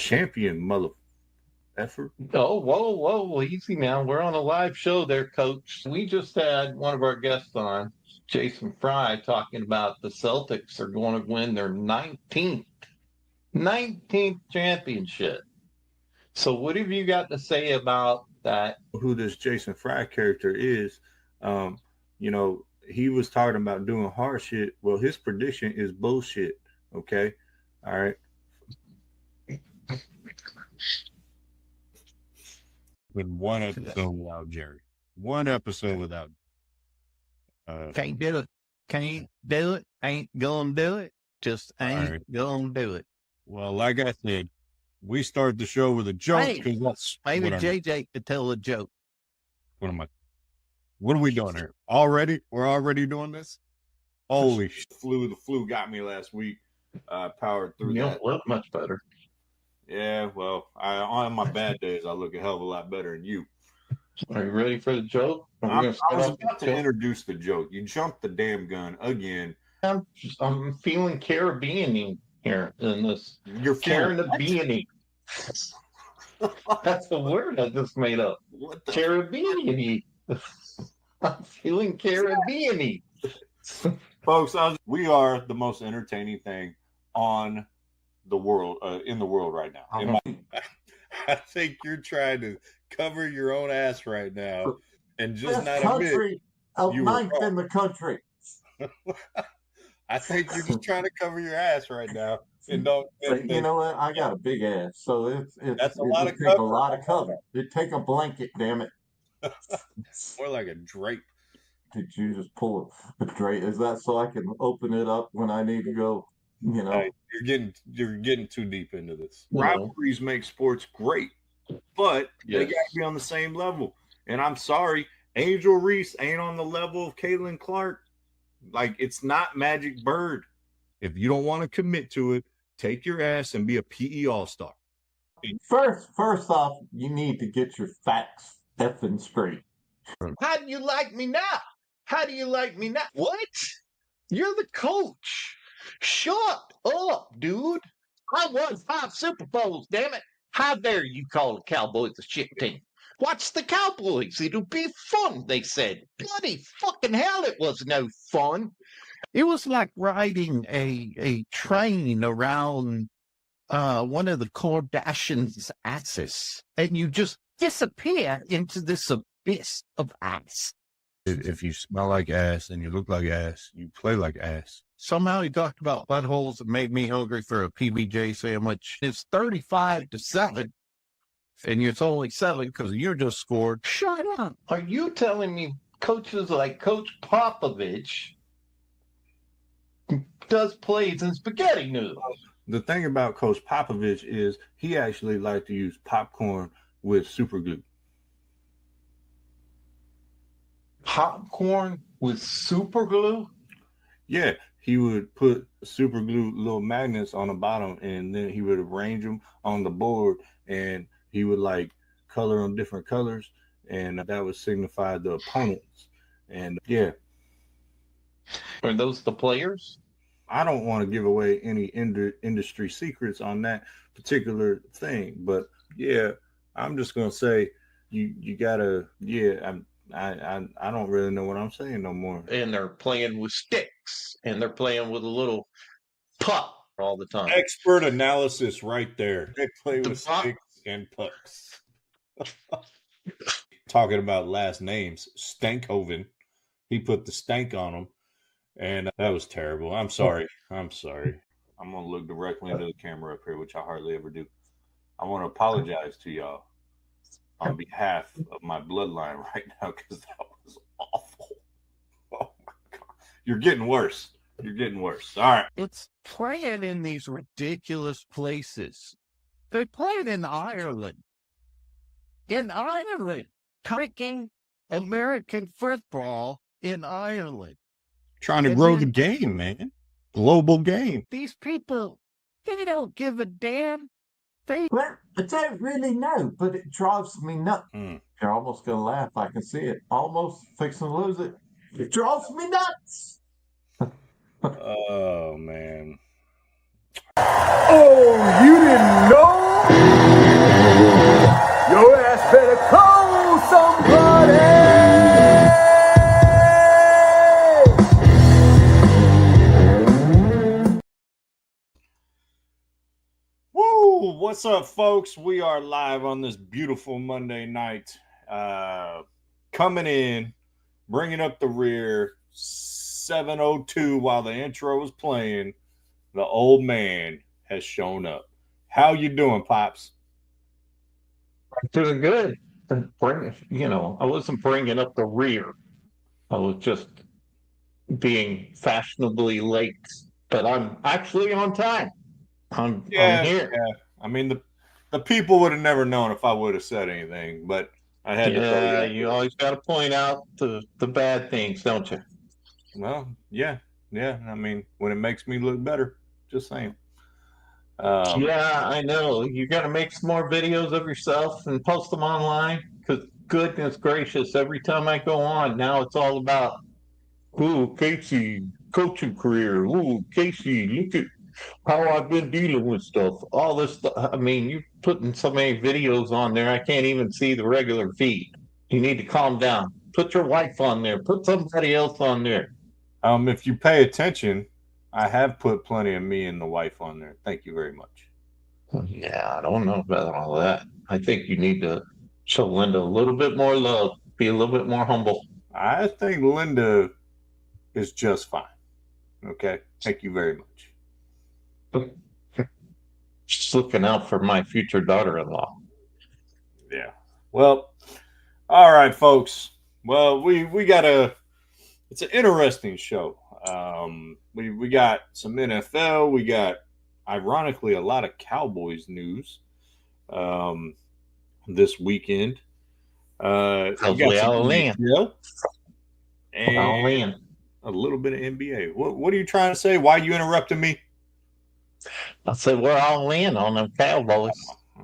champion, mother effer. Oh, whoa, easy now. We're on a live show there, Coach. We just had one of our guests on, Jason Fry, talking about the Celtics are going to win their 19th championship. So what have you got to say about that? Who this Jason Fry character is, you know, he was talking about doing hard shit. Well, his prediction is bullshit. Okay. All right. With one episode without Jerry. One episode without. Can't do it. Can't do it. Ain't gonna do it. Just ain't gonna do it. Well, like I said, we start the show with a joke. Hey, maybe JJ could tell a joke. What are we doing here? Already? We're already doing this? Holy shit. The flu got me last week. Powered through that. You don't look much better. Yeah, well, on my bad days, I look a hell of a lot better than you. Are you ready for the joke? I was about to introduce the joke. You jumped the damn gun again. I'm feeling Caribbean here in this. You're Caribbean. That's the word I just made up. Caribbean. I'm feeling Caribbean. Folks, we are the most entertaining thing on the world, in the world right now. I think you're trying to cover your own ass right now and just not country admit of ninth in the country. I think you're just trying to cover your ass right now and don't. You know what? I got a big ass, so that's a lot of cover. A lot of cover. It take a blanket, damn it. More like a drape. Did you just pull a drape? Is that so I can open it up when I need to go? You know, hey, you're getting too deep into this. Rivalries make sports great, but they got to be on the same level. And I'm sorry, Angel Reese ain't on the level of Caitlin Clark. Like, it's not Magic Bird. If you don't want to commit to it, take your ass and be a PE all-star. First off, you need to get your facts effing straight. How do you like me now? How do you like me now? What? You're the coach. Shut up, dude. I won 5 Super Bowls, damn it. How dare you call the Cowboys a shit team? Watch the Cowboys. It'll be fun, they said. Bloody fucking hell, it was no fun. It was like riding a train around one of the Kardashians' asses, and you just disappear into this abyss of ass. If you smell like ass and you look like ass, you play like ass. Somehow he talked about buttholes and made me hungry for a PBJ sandwich. It's 35-7, and it's only 7 because you just scored. Shut up. Are you telling me coaches like Coach Popovich does plays in spaghetti noodles? The thing about Coach Popovich is he actually liked to use popcorn with super glue. Popcorn with super glue? Yeah, he would put super glue little magnets on the bottom, and then he would arrange them on the board, and he would like color them different colors, and that would signify the opponents. And yeah. Are those the players? I don't want to give away any industry secrets on that particular thing, but yeah, I'm just gonna say you gotta. Yeah, I don't really know what I'm saying no more. And they're playing with sticks, and they're playing with a little puck all the time. Expert analysis right there. They play with sticks and pucks. Talking about last names, Stankhoven. He put the stank on them, and that was terrible. I'm sorry. I'm going to look directly into the camera up here, which I hardly ever do. I want to apologize to y'all on behalf of my bloodline right now, because that was awful. Oh my God. You're getting worse. All right. It's playing in these ridiculous places. They played in Ireland. Kicking American football in Ireland. Trying to grow the game, man. Global game. These people, they don't give a damn. Well, I don't really know, but it drives me nuts. You're almost going to laugh. I can see it. Almost fixing to lose it. It drives me nuts. Oh, man. Oh, you didn't know? What's up, folks? We are live on this beautiful Monday night. Coming in, bringing up the rear, 7:02 while the intro was playing. The old man has shown up. How you doing, Pops? Doing good. I wasn't bringing up the rear. I was just being fashionably late, but I'm actually on time. I'm here. Yeah. I mean, the people would have never known if I would have said anything, but I had to throw Yeah, you. you always got to point out the bad things, don't you? Well, yeah. I mean, when it makes me look better, just saying. Yeah, I know. You got to make some more videos of yourself and post them online. Because goodness gracious, every time I go on, now it's all about, ooh, Casey, coaching career. Ooh, Casey, look at how I've been dealing with stuff. All this stuff. I mean, you're putting so many videos on there, I can't even see the regular feed. You need to calm down. Put your wife on there. Put somebody else on there. If you pay attention, I have put plenty of me and the wife on there. Thank you very much. Yeah, I don't know about all that. I think you need to show Linda a little bit more love. Be a little bit more humble. I think Linda is just fine. Okay. Thank you very much. Just looking out for my future daughter-in-law. Yeah. Well, all right, folks. Well, we got it's an interesting show. We got some NFL. We got, ironically, a lot of Cowboys news this weekend. Hopefully I'll land. And a little bit of NBA. What are you trying to say? Why are you interrupting me? I said we're all in on them Cowboys.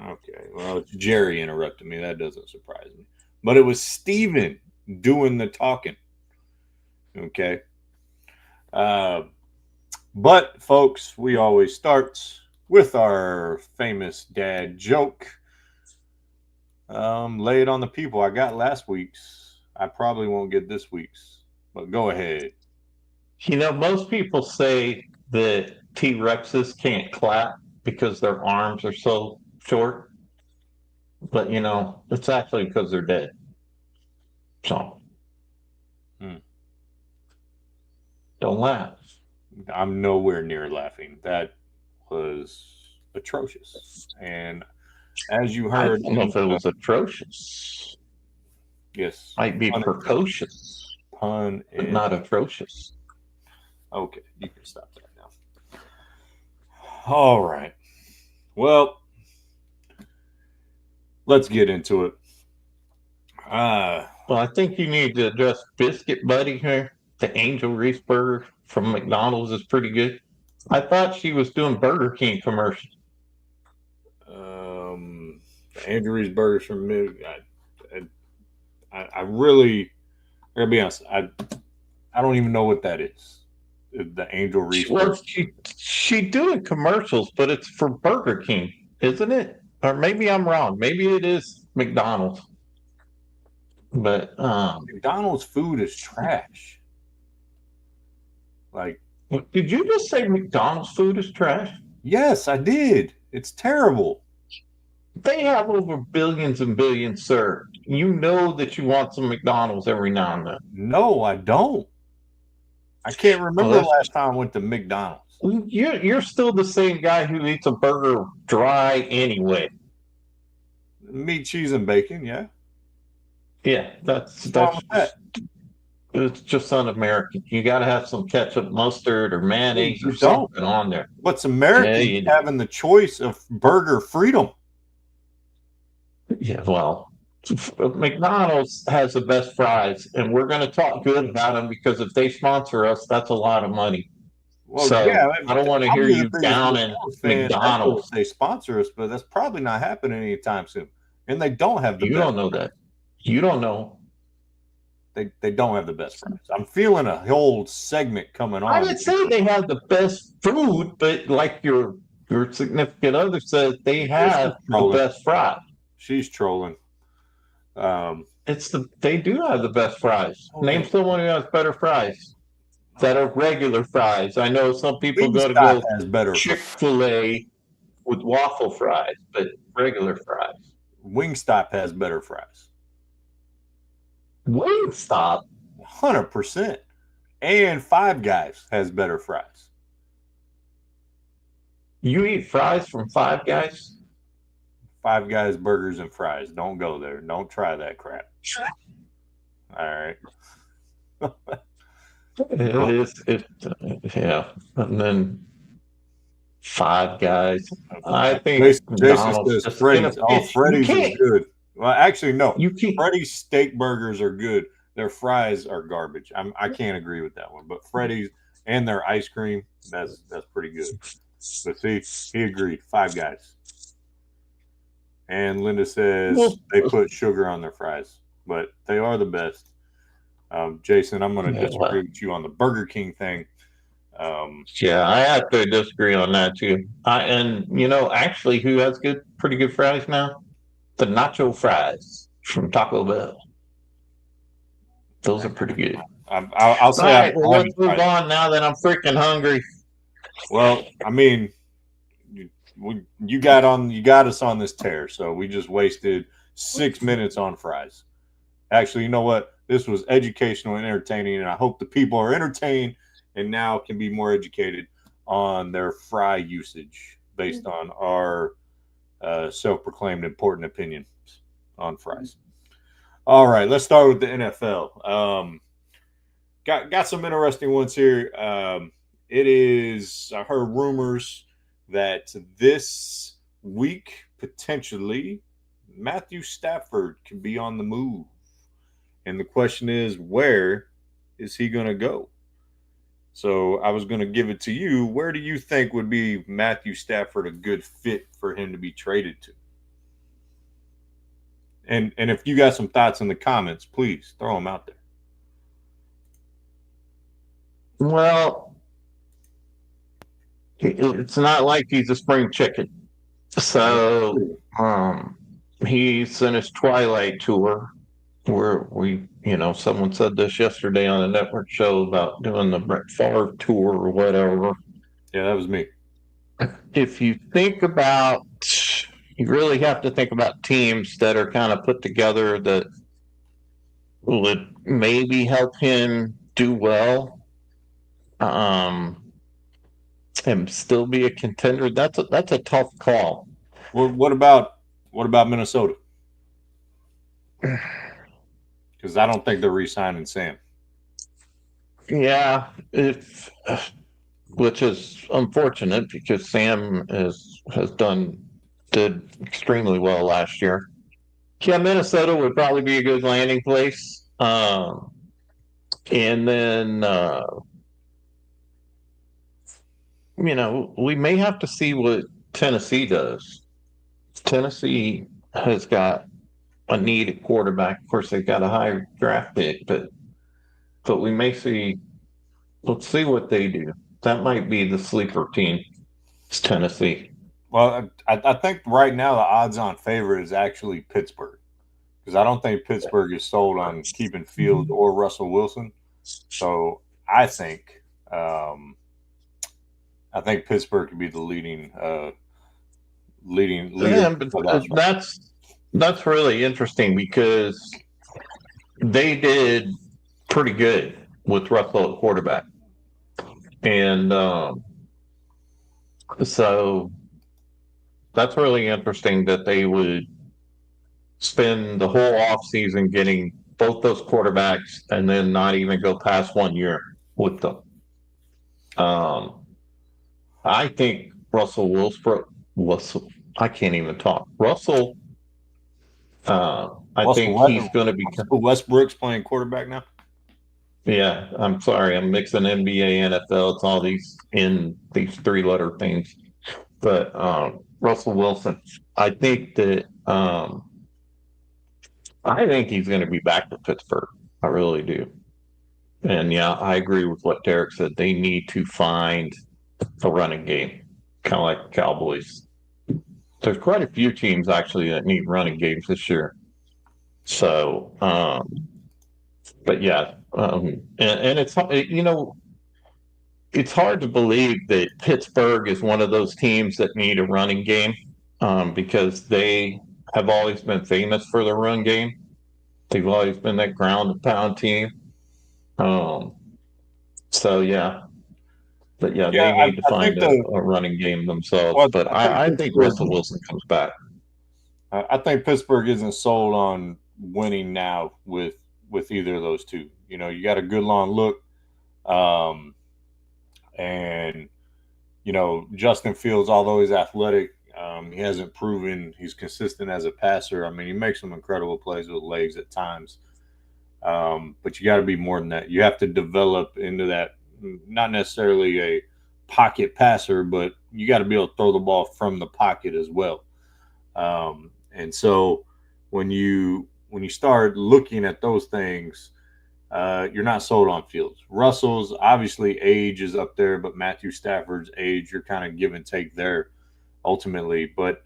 Okay. Well, Jerry interrupted me. That doesn't surprise me. But it was Steven doing the talking. Okay. But, folks, we always start with our famous dad joke. Lay it on the people. I got last week's. I probably won't get this week's. But go ahead. You know, most people say that T-Rexes can't clap because their arms are so short. But, you know, it's actually because they're dead. So, don't laugh. I'm nowhere near laughing. That was atrocious. And as you heard, I don't know if it was atrocious. Yes. Might be precocious. Pun but not atrocious. Okay, you can stop that now. All right. Well, let's get into it. Well, I think you need to address Biscuit Buddy here. The Angel Reese burger from McDonald's is pretty good. I thought she was doing Burger King commercials. Angel Reese burgers from me. I really, I gotta be honest. I don't even know what that is. The Angel Reese. Well, she doing commercials, but it's for Burger King, isn't it? Or maybe I'm wrong. Maybe it is McDonald's. But McDonald's food is trash. Like, did you just say McDonald's food is trash? Yes, I did. It's terrible. They have over billions and billions served. You know that you want some McDonald's every now and then. No, I don't. I can't remember the last time I went to McDonald's. You're still the same guy who eats a burger dry anyway. Meat, cheese, and bacon, yeah. Yeah, that's it's just un-American. You got to have some ketchup, mustard, or mayonnaise or something on there. What's American having the choice of burger freedom? Yeah, well, McDonald's has the best fries, and we're going to talk good about them because if they sponsor us, that's a lot of money. Well, so yeah, I don't want to hear you downing McDonald's. They sponsor us, but that's probably not happening anytime soon. And they don't have the You don't know that. You don't know. They don't have the best fries. I'm feeling a whole segment coming on. I would say they have the best food, but like your significant other says, they have the best fries. She's trolling. They do have the best fries. Okay. Name someone who has better fries that are regular fries. I know some people go to Chick-fil-A with waffle fries, but regular fries. Wingstop has better fries. Wingstop? 100%. And Five Guys has better fries. You eat fries from Five Guys? Five Guys burgers and fries. Don't go there. Don't try that crap. All right. Yeah. And then Five Guys. I think Jason McDonald's says just Freddy's. Oh, Freddy's is good. Well, actually, no. You can't. Freddy's steak burgers are good. Their fries are garbage. I can't agree with that one. But Freddy's and their ice cream, that's pretty good. But see, he agreed. Five Guys. And Linda says they put sugar on their fries, but they are the best. Jason, I'm going to disagree with you on the Burger King thing. Yeah, I have to disagree on that too. And actually, who has pretty good fries now? The nacho fries from Taco Bell. Those are pretty good. I'll say. All right, well, let's move on now that I'm freaking hungry. Well, I mean, you got us on this tear, so we just wasted 6 minutes on fries. Actually, you know what? This was educational and entertaining, and I hope the people are entertained and now can be more educated on their fry usage based on our self-proclaimed important opinions on fries. All right, let's start with the NFL. Got some interesting ones here. It is, I heard rumors that this week, potentially, Matthew Stafford could be on the move. And the question is, where is he going to go? So I was going to give it to you. Where do you think would be Matthew Stafford a good fit for him to be traded to? And if you got some thoughts in the comments, please throw them out there. Well, it's not like he's a spring chicken. So he's in his twilight tour where someone said this yesterday on a network show about doing the Brett Favre tour or whatever. Yeah, that was me. If you think about, you really have to think about teams that are kind of put together that would maybe help him do well. And still be a contender. That's a tough call. Well, what about Minnesota? Because I don't think they're re-signing Sam. Yeah, which is unfortunate because Sam did extremely well last year. Yeah, Minnesota would probably be a good landing place. And then we may have to see what Tennessee does. Tennessee has got a need at quarterback. Of course, they've got a high draft pick, but we may see. Let's see what they do. That might be the sleeper team. It's Tennessee. Well, I think right now the odds-on favorite is actually Pittsburgh, because I don't think Pittsburgh is sold on keeping Fields or Russell Wilson. So I think Pittsburgh could be the leading leader. Yeah, but that's really interesting because they did pretty good with Russell at quarterback, and so that's really interesting that they would spend the whole offseason getting both those quarterbacks and then not even go past 1 year with them. I think Russell I can't even talk. Russell, I think he's going to be. Westbrook's playing quarterback now? Yeah, I'm sorry. I'm mixing NBA, NFL. It's all these three-letter things. But Russell Wilson, I think that I think he's going to be back to Pittsburgh. I really do. And yeah, I agree with what Derek said. They need to find a running game, kind of like the Cowboys. There's quite a few teams actually that need running games this year. So, but yeah, and it's it's hard to believe that Pittsburgh is one of those teams that need a running game, because they have always been famous for their run game. They've always been that ground and pound team. Um, so yeah, but yeah, Yeah, they need to I think find the a running game themselves. well, But I think I think Pittsburgh. Russell Wilson comes back. I think Pittsburgh isn't sold on winning now with either of those two. You know, you got a good long look, um, and you know Justin Fields, although he's athletic, he hasn't proven he's consistent as a passer. I mean, he makes some incredible plays with legs at times, but you got to be more than that. You have to develop into that, not necessarily a pocket passer, but you got to be able to throw the ball from the pocket as well. And so when you start looking at those things, you're not sold on Fields. Russell's obviously age is up there, but Matthew Stafford's age, you're kind of give and take there ultimately. But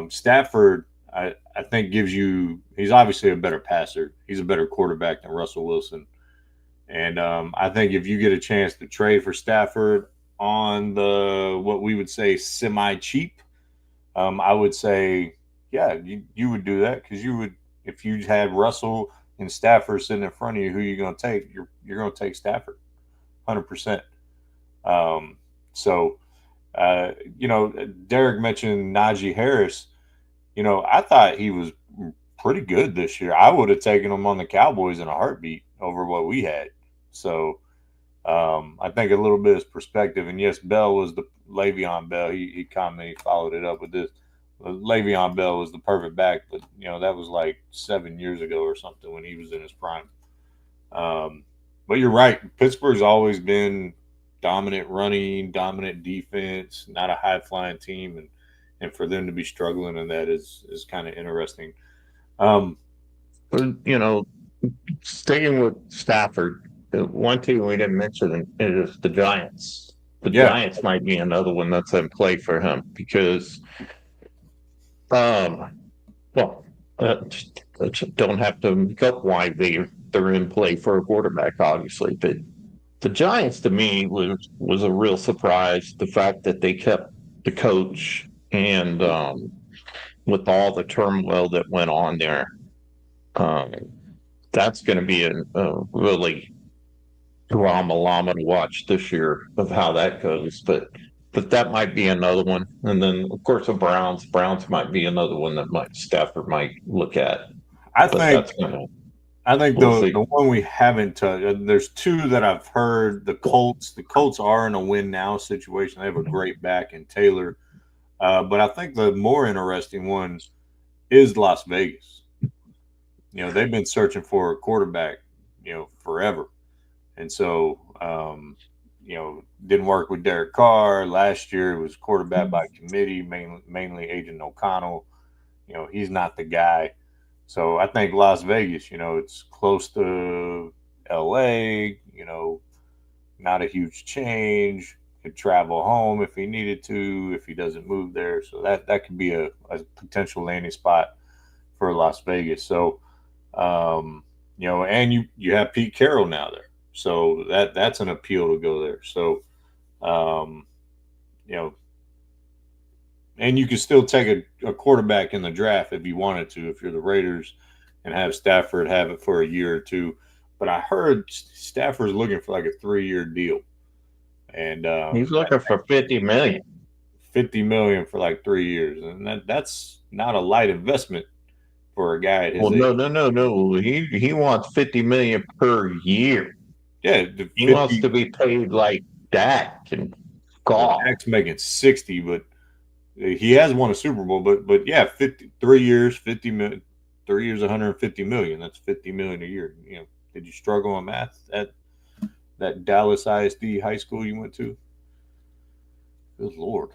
Stafford, I think he's obviously a better passer. He's a better quarterback than Russell Wilson. And I think if you get a chance to trade for Stafford on the what we would say semi cheap, I would say, yeah, you would do that because you would if you had Russell and Stafford sitting in front of you, who are you going to take? You're going to take Stafford, 100%. Um, so you know, Derek mentioned Najee Harris. You know, I thought he was pretty good this year. I would have taken him on the Cowboys in a heartbeat over what we had. So I think a little bit of perspective. And yes, Bell was the Le'Veon Bell. He commented, he followed it up with this. Le'Veon Bell was the perfect back, but you know that was like 7 years ago or something when he was in his prime. But you're right. Pittsburgh's always been dominant running, dominant defense, not a high flying team, and for them to be struggling in that is kind of interesting. Um, But, you know, staying with Stafford, the one team we didn't mention is the Giants. The yeah, Giants might be another one that's in play for him because, um, well, don't have to make up why they're in play for a quarterback, obviously, but the Giants to me was a real surprise. The fact that they kept the coach and with all the turmoil that went on there, um, that's going to be a really drama llama to watch this year of how that goes. But that might be another one. And then of course the Browns. Browns might be another one that might Stafford might look at. I But think that's gonna I think we'll the see. one we haven't touched. There's two that I've heard. The Colts. The Colts are in a win now situation. They have a great back in Taylor. But I think the more interesting one is Las Vegas. You know, they've been searching for a quarterback, you know, forever. And so, you know, didn't work with Derek Carr. Last year it was quarterback by committee, mainly Agent O'Connell. You know, he's not the guy. So I think Las Vegas, you know, it's close to LA, you know, not a huge change. Could travel home if he needed to, if he doesn't move there. So that could be a potential landing spot for Las Vegas. So you know, and you have Pete Carroll now there, so that's an appeal to go there. So um, you know, and you can still take a quarterback in the draft if you wanted to, if you're the Raiders, and have Stafford have it for a year or two. But I heard Stafford's looking for like a 3-year deal, and He's looking for 50 million. 50 million for like 3 years, and that's not a light investment for a guy at his Well, age. no. He wants 50 million per year. Yeah, the He 50. wants to be paid like Dak and Well, golf. Dak's making 60, but he has won a Super Bowl. But yeah, 3 years, 50 million, 3 years, 150 million. That's 50 million a year. You know, did you struggle on math at that Dallas ISD high school you went to? Good Lord.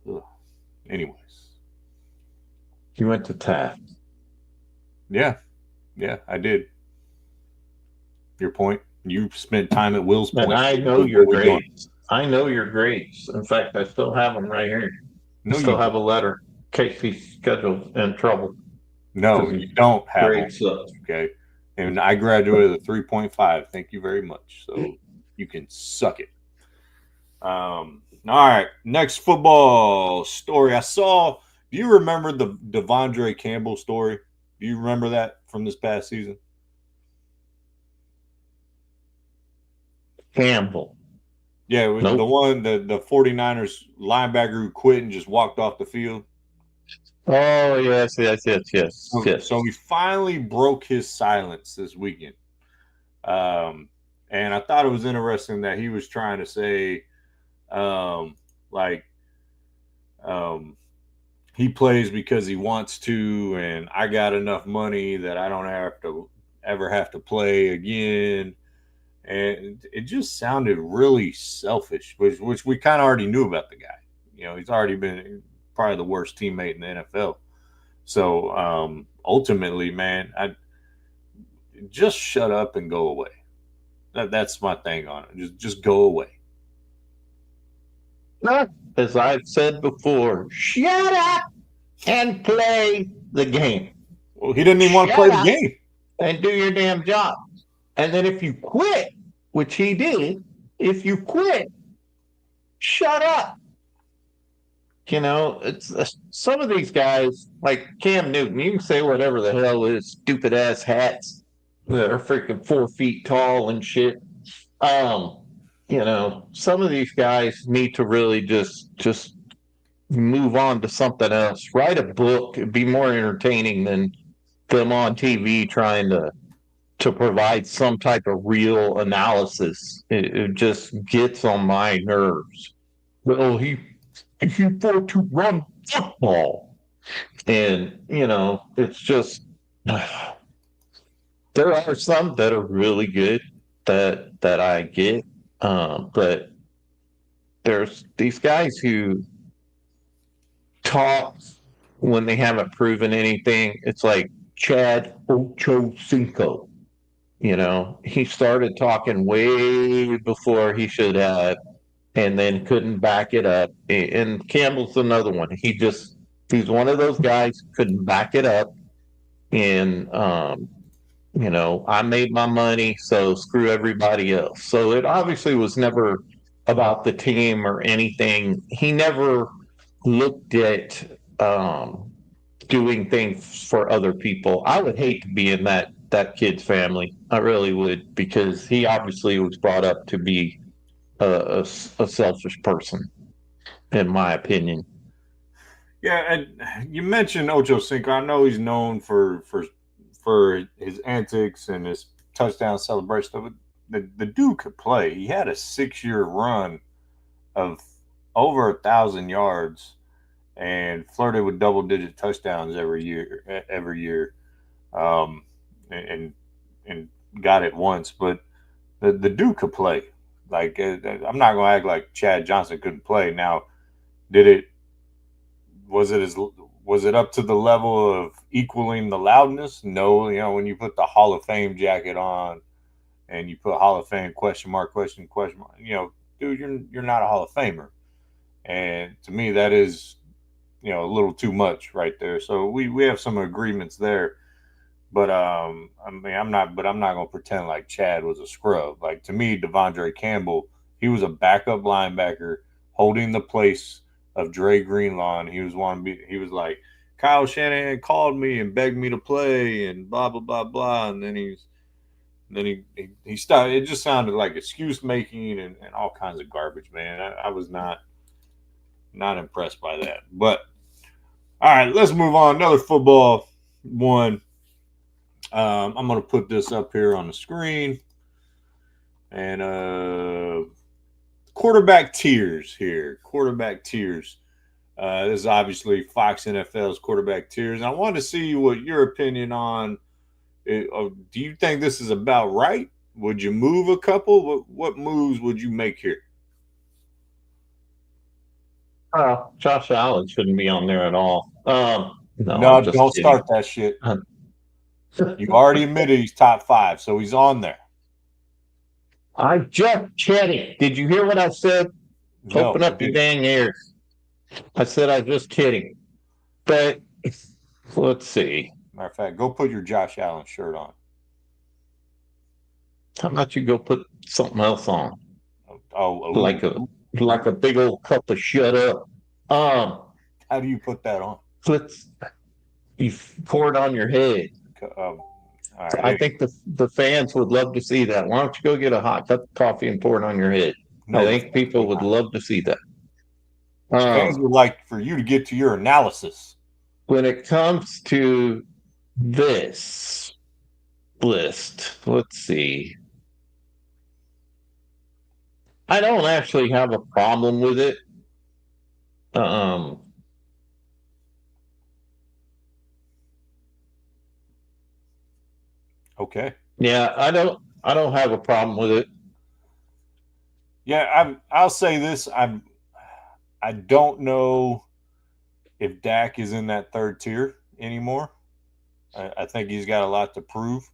Ugh. Anyways, He went to Taft. yeah, I did. Your point. You spent time at Will's And point. I know What your we doing? grades. I know your grades. In fact, I still have them right here. No, I still you have a letter in case he's scheduled in trouble. no, you don't have them. Grades up. Okay. And I graduated with a 3.5. Thank you very much. So You can suck it. All right, next football story. I saw. Do you remember the Devondre Campbell story? Do you remember that from this past season? Campbell. Yeah, it was Nope. the one, the 49ers linebacker who quit and just walked off the field. Oh, yes. So he finally broke his silence this weekend. And I thought it was interesting that he was trying to say, like, he plays because he wants to, and I got enough money that I don't ever have to play again. And it just sounded really selfish, which we kind of already knew about the guy. You know, he's already been probably the worst teammate in the NFL. So ultimately, man, I just shut up and go away. That's my thing on it. Just go away. As I've said before, shut up and play the game. Well, he didn't even want to play the game. And do your damn job. And then if you quit, which he did, if you quit, shut up. You know, it's some of these guys, like Cam Newton, you can say whatever the hell is stupid ass hats that are freaking 4 feet tall and shit. You know, some of these guys need to really just move on to something else. Write a book. It'd be more entertaining than them on TV trying to provide some type of real analysis. It just gets on my nerves. Well, he fought to run football. And, you know, it's just there are some that are really good that I get. But there's these guys who talk when they haven't proven anything. It's like Chad Ochocinco. You know, he started talking way before he should have, and then couldn't back it up. And Campbell's another one. He's one of those guys who couldn't back it up. And you know, I made my money, so screw everybody else. So it obviously was never about the team or anything. He never looked at doing things for other people. I would hate to be in that kid's family. I really would, because he obviously was brought up to be a selfish person, in my opinion. Yeah, and you mentioned Ocho Cinco. I know he's known for his antics and his touchdown celebration. The dude could play. He had a 6-year run of over 1,000 yards and flirted with double-digit touchdowns every year, and got it once. But the dude could play. Like, I'm not gonna act like Chad Johnson couldn't play. Now, did it? Was it up to the level of equaling the loudness? No. You know, when you put the Hall of Fame jacket on and you put Hall of Fame question mark, you know, dude, you're not a Hall of Famer. And to me, that is, you know, a little too much right there. So we have some agreements there. But I mean, I'm not gonna pretend like Chad was a scrub. Like, to me, Devondre Campbell, he was a backup linebacker holding the place of Dre Greenlaw. And he was like, Kyle Shanahan called me and begged me to play and blah blah blah blah. And then he started. It just sounded like excuse making and all kinds of garbage, man. I was not impressed by that. But all right, let's move on. Another football one. I'm going to put this up here on the screen. And quarterback tiers here. Quarterback tiers. This is obviously Fox NFL's quarterback tiers. And I wanted to see what your opinion on it. Do you think this is about right? Would you move a couple? What moves would you make here? Josh Allen shouldn't be on there at all. No, don't start that shit. You already admitted he's top 5, so he's on there. I'm just kidding. Did you hear what I said? No, Open up your dang ears. I said I was just kidding. But let's see. Matter of fact, go put your Josh Allen shirt on. How about you go put something else on? Oh, like a big old cup of shut up. how do you put that on? Let's you pour it on your head. All I right. think the fans would love to see that. Why don't you go get a hot cup of coffee and pour it on your head? I No, the think people would love to see that. fans would like for you to get to your analysis. When it comes to this list, let's see. I don't actually have a problem with it. Okay. Yeah, I don't have a problem with it. Yeah, I'll say this. I don't know if Dak is in that third tier anymore. I think he's got a lot to prove.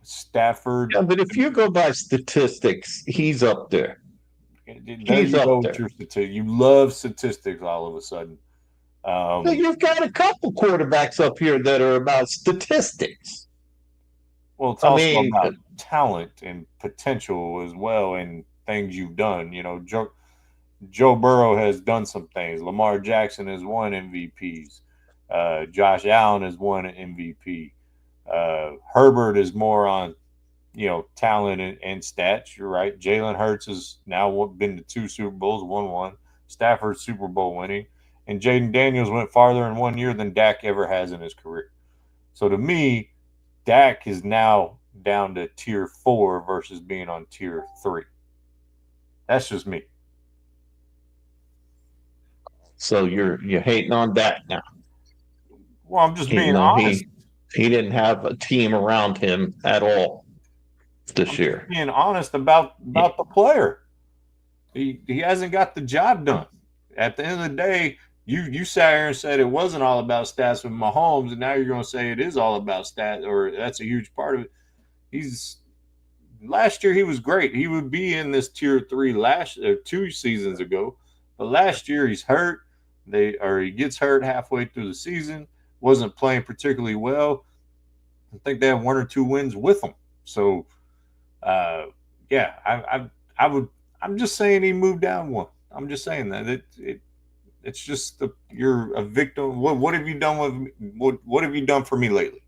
Stafford. Yeah, but if you go by statistics, he's up there. There He's you go up with there. your statistics. You love statistics all of a sudden. So you've got a couple quarterbacks up here that are about statistics. Well, it's I also mean, about talent and potential as well, and things you've done. You know, Joe Burrow has done some things. Lamar Jackson has won MVPs. Josh Allen has won an MVP. Herbert is more on, talent and stats. You're right. Jalen Hurts has now been to 2 Super Bowls, won one. Stafford Super Bowl winning, and Jaden Daniels went farther in 1 year than Dak ever has in his career. So to me, Dak is now down to tier 4 versus being on tier 3. That's just me. so you're hating on that now, Well, I'm just even being though honest. he didn't have a team around him at all this I'm year. being honest about the player. He hasn't got the job done. At the end of the day, you sat here and said it wasn't all about stats with Mahomes, and now you're going to say it is all about stats, or that's a huge part of it. Last year he was great. He would be in this tier 3 2 seasons ago, but last year he's hurt. He gets hurt halfway through the season. Wasn't playing particularly well. I think they have 1 or 2 wins with him. So, yeah, I would. I'm just saying he moved down one. I'm just saying that it's just you're a victim. What have you done with me? What have you done for me lately?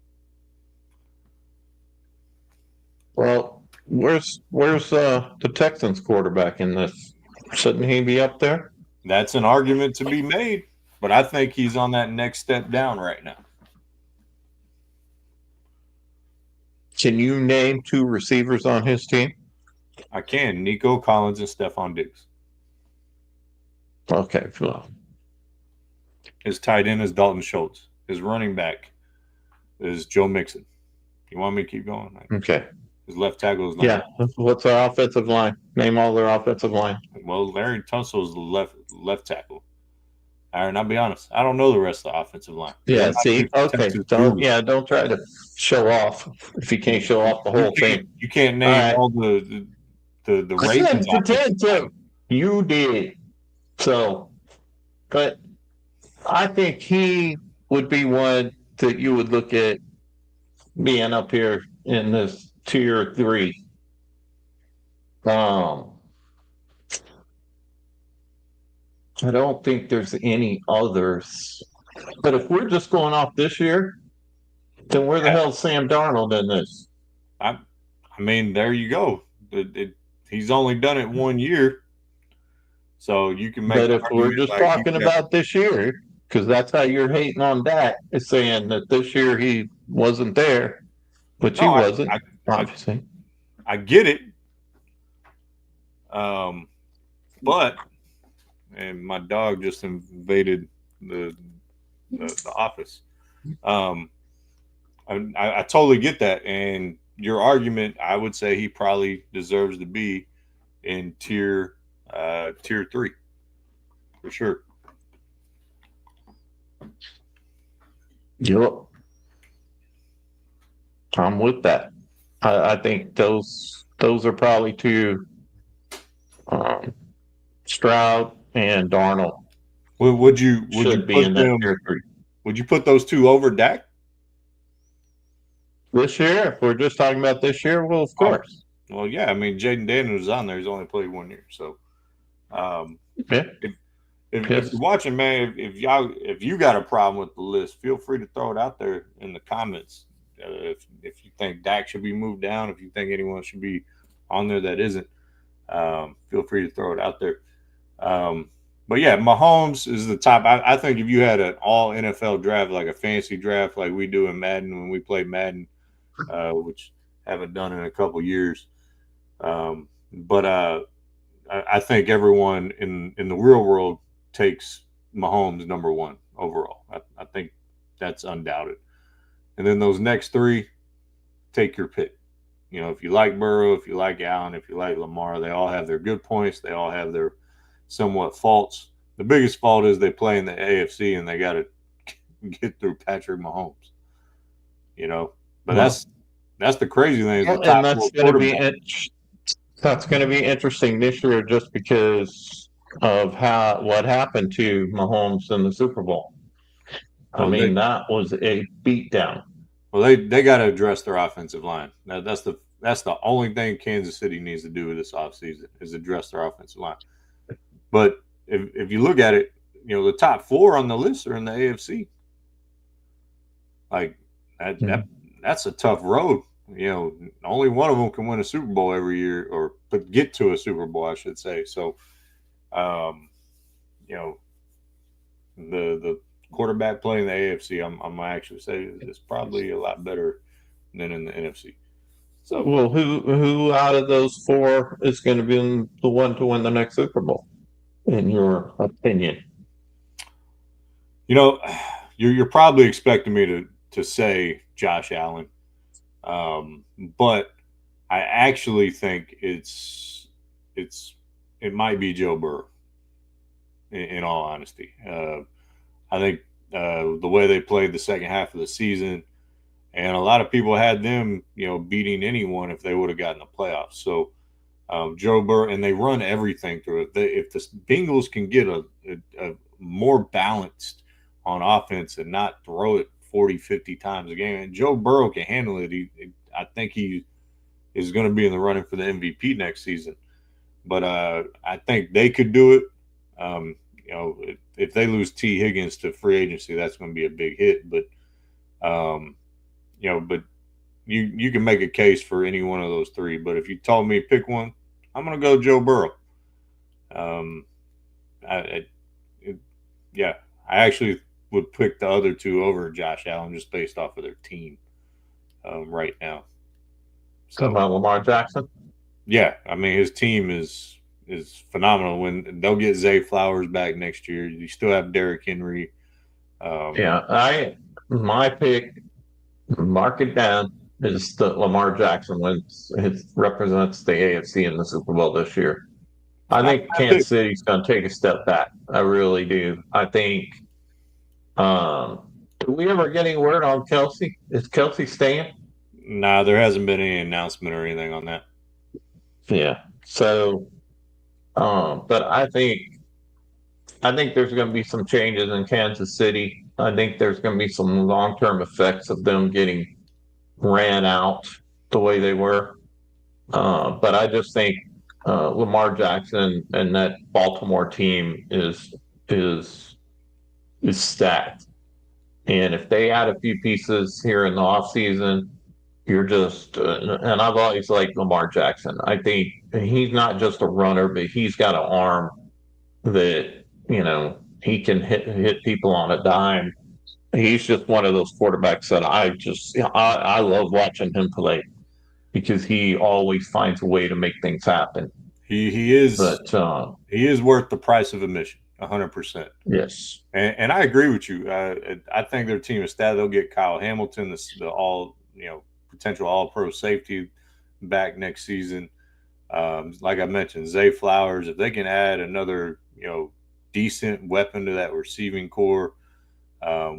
Well, where's the Texans quarterback in this? Shouldn't he be up there? That's an argument to be made, but I think he's on that next step down right now. Can you name 2 receivers on his team? I can. Nico Collins and Stephon Diggs. Okay, well, His tight end is Dalton Schultz. His running back is Joe Mixon. You want me to keep going? okay. His left tackle is Yeah. What's our offensive line? Name all their offensive line. Well, Larry Tunsil is the left tackle. All right, I'll be honest. I don't know the rest of the offensive line. Yeah, see? Okay. Don't try to show off if you can't show off the whole thing. You can't name all the Ravens. Pretend to. You did. So, but I think he would be one that you would look at being up here in this tier 3. I don't think there's any others. But if we're just going off this year, then where the hell's Sam Darnold in this? I mean, there you go. He's only done it 1 year, so you can make. But if we're just talking about this year, because that's how you're hating on Dak, is saying that this year he wasn't there, which he wasn't, obviously. I get it, but and my dog just invaded the office. I totally get that, and your argument, I would say he probably deserves to be in tier 3 for sure. Yep, I'm with that. I think those are probably 2, Stroud and Darnold. Would you be in that tier 3? Would you put those 2 over Dak This year? If we're just talking about this year, well, of course. Well, yeah, I mean, Jaden Daniels was on there. He's only played 1 year. So, Yeah. if you're watching, man, if you got a problem with the list, feel free to throw it out there in the comments. If you think Dak should be moved down, if you think anyone should be on there that isn't, feel free to throw it out there. But yeah, Mahomes is the top. I think if you had an all NFL draft, like a fancy draft, like we do in Madden when we play Madden, which haven't done in a couple years. But I think everyone in the real world takes Mahomes number one overall. I think that's undoubted. And then those next three, take your pick. You know, if you like Burrow, if you like Allen, if you like Lamar, they all have their good points. They all have their somewhat faults. The biggest fault is they play in the AFC and they got to get through Patrick Mahomes. You know, but that's the crazy thing is the and top that's four going to quarterbacks. that's going to be interesting this year, just because of what happened to Mahomes in the Super Bowl. I Well, mean, that was a beatdown. Well, they got to address their offensive line. That's the only thing Kansas City needs to do this offseason is address their offensive line. But if you look at it, you know, the top four on the list are in the AFC. Like that's a tough road. You know, only one of them can win a Super Bowl every year, or get to a Super Bowl, I should say. So, you know, the quarterback play in the AFC, I'm actually say is probably a lot better than in the NFC. So, well, who out of those four is going to be the one to win the next Super Bowl, in your opinion? you know, you're probably expecting me to say Josh Allen, but I actually think it might be Joe Burrow. In all honesty, I think the way they played the second half of the season, and a lot of people had them, you know, beating anyone if they would have gotten the playoffs. So Joe Burrow, and they run everything through it. If the Bengals can get a more balanced on offense and not throw it 40, 50 times a game, and Joe Burrow can handle it, I think he is going to be in the running for the MVP next season. But I think they could do it. You know, if they lose T. Higgins to free agency, that's going to be a big hit. But you know, but you can make a case for any one of those three. But if you told me pick one, I'm going to go Joe Burrow. Yeah, I actually would pick the other two over Josh Allen just based off of their team right now. So about Lamar Jackson. Yeah, I mean his team is phenomenal. When they'll get Zay Flowers back next year, you still have Derrick Henry. My pick, mark it down, is that Lamar Jackson wins. It represents the AFC in the Super Bowl this year. I think Kansas City's going to take a step back. I really do. I think. Do we ever get any word on Kelsey? Is Kelsey staying? Nah, there hasn't been any announcement or anything on that. Yeah. So, but I think there's going to be some changes in Kansas City. I think there's going to be some long-term effects of them getting ran out the way they were. But I just think Lamar Jackson and that Baltimore team is stacked. And if they add a few pieces here in the offseason, you're just, and I've always liked Lamar Jackson. I think he's not just a runner, but he's got an arm that, you know, he can hit people on a dime. He's just one of those quarterbacks that I love watching him play, because he always finds a way to make things happen. He is worth the price of admission, 100%. Yes, and I agree with you. I think their team is stacked. They'll get Kyle Hamilton, the all potential All Pro safety, back next season. Like I mentioned, Zay Flowers. If they can add another decent weapon to that receiving core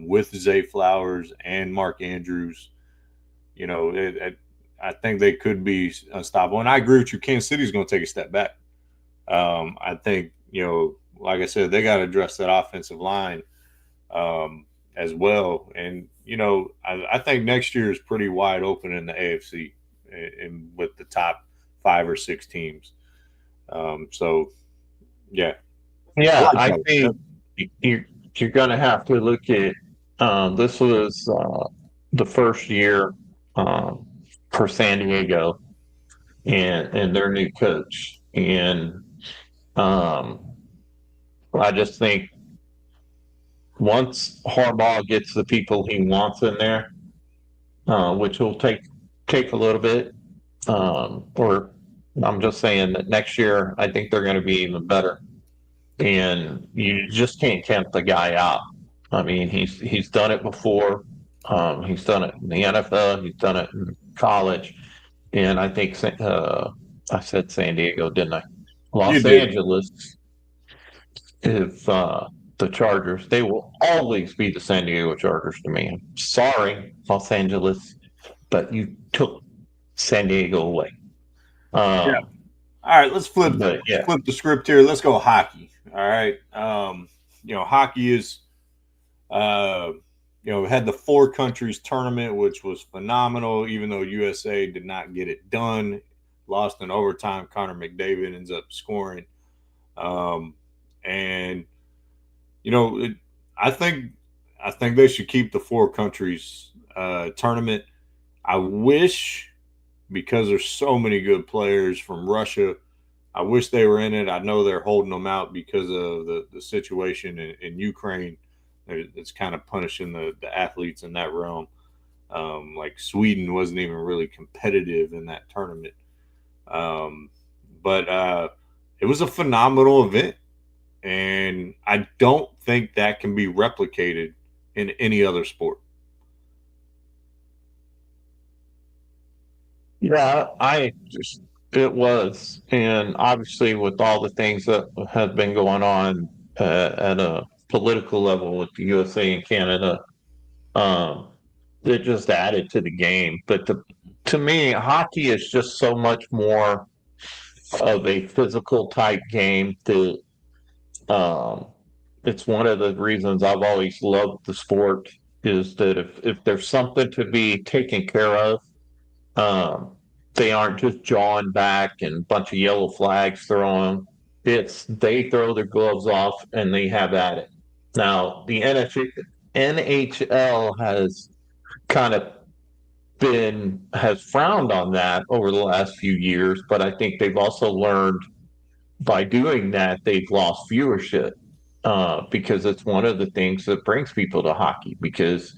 with Zay Flowers and Mark Andrews, I think they could be unstoppable. And I agree with you. Kansas City is going to take a step back. I think, like I said, they got to address that offensive line as well. And, I think next year is pretty wide open in the AFC and with the top 5 or 6 teams. So, yeah. Yeah, I I like that. think you're going to have to look at this was the first year for San Diego and their new coach, and um, I just think once Harbaugh gets the people he wants in there, which will take a little bit, or I'm just saying that next year I think they're going to be even better, and you just can't count the guy out. I mean, he's done it before. He's done it in the NFL. He's done it in college, and I think I said San Diego, didn't I? You Los did. Angeles is the Chargers. They will always be the San Diego Chargers to me. I'm sorry, Los Angeles, but you took San Diego away. Yeah. All right, let's flip the script here. Let's go hockey. All right. Hockey is had the 4 countries tournament, which was phenomenal, even though USA did not get it done. Lost in overtime. Connor McDavid ends up scoring. And I think they should keep the 4 countries tournament. I wish, because there's so many good players from Russia, I wish they were in it. I know they're holding them out because of the situation in Ukraine. It's kind of punishing the athletes in that realm. Like Sweden wasn't even really competitive in that tournament. But it was a phenomenal event. And I don't think that can be replicated in any other sport. Yeah, it was. And obviously, with all the things that have been going on at a political level with the USA and Canada, it just added to the game. But to me, hockey is just so much more of a physical type game that it's one of the reasons I've always loved the sport is that if there's something to be taken care of, um, they aren't just jawing back and a bunch of yellow flags thrown. It's they throw their gloves off and they have at it. Now the NHL has kind of has frowned on that over the last few years, but I think they've also learned by doing that they've lost viewership because it's one of the things that brings people to hockey because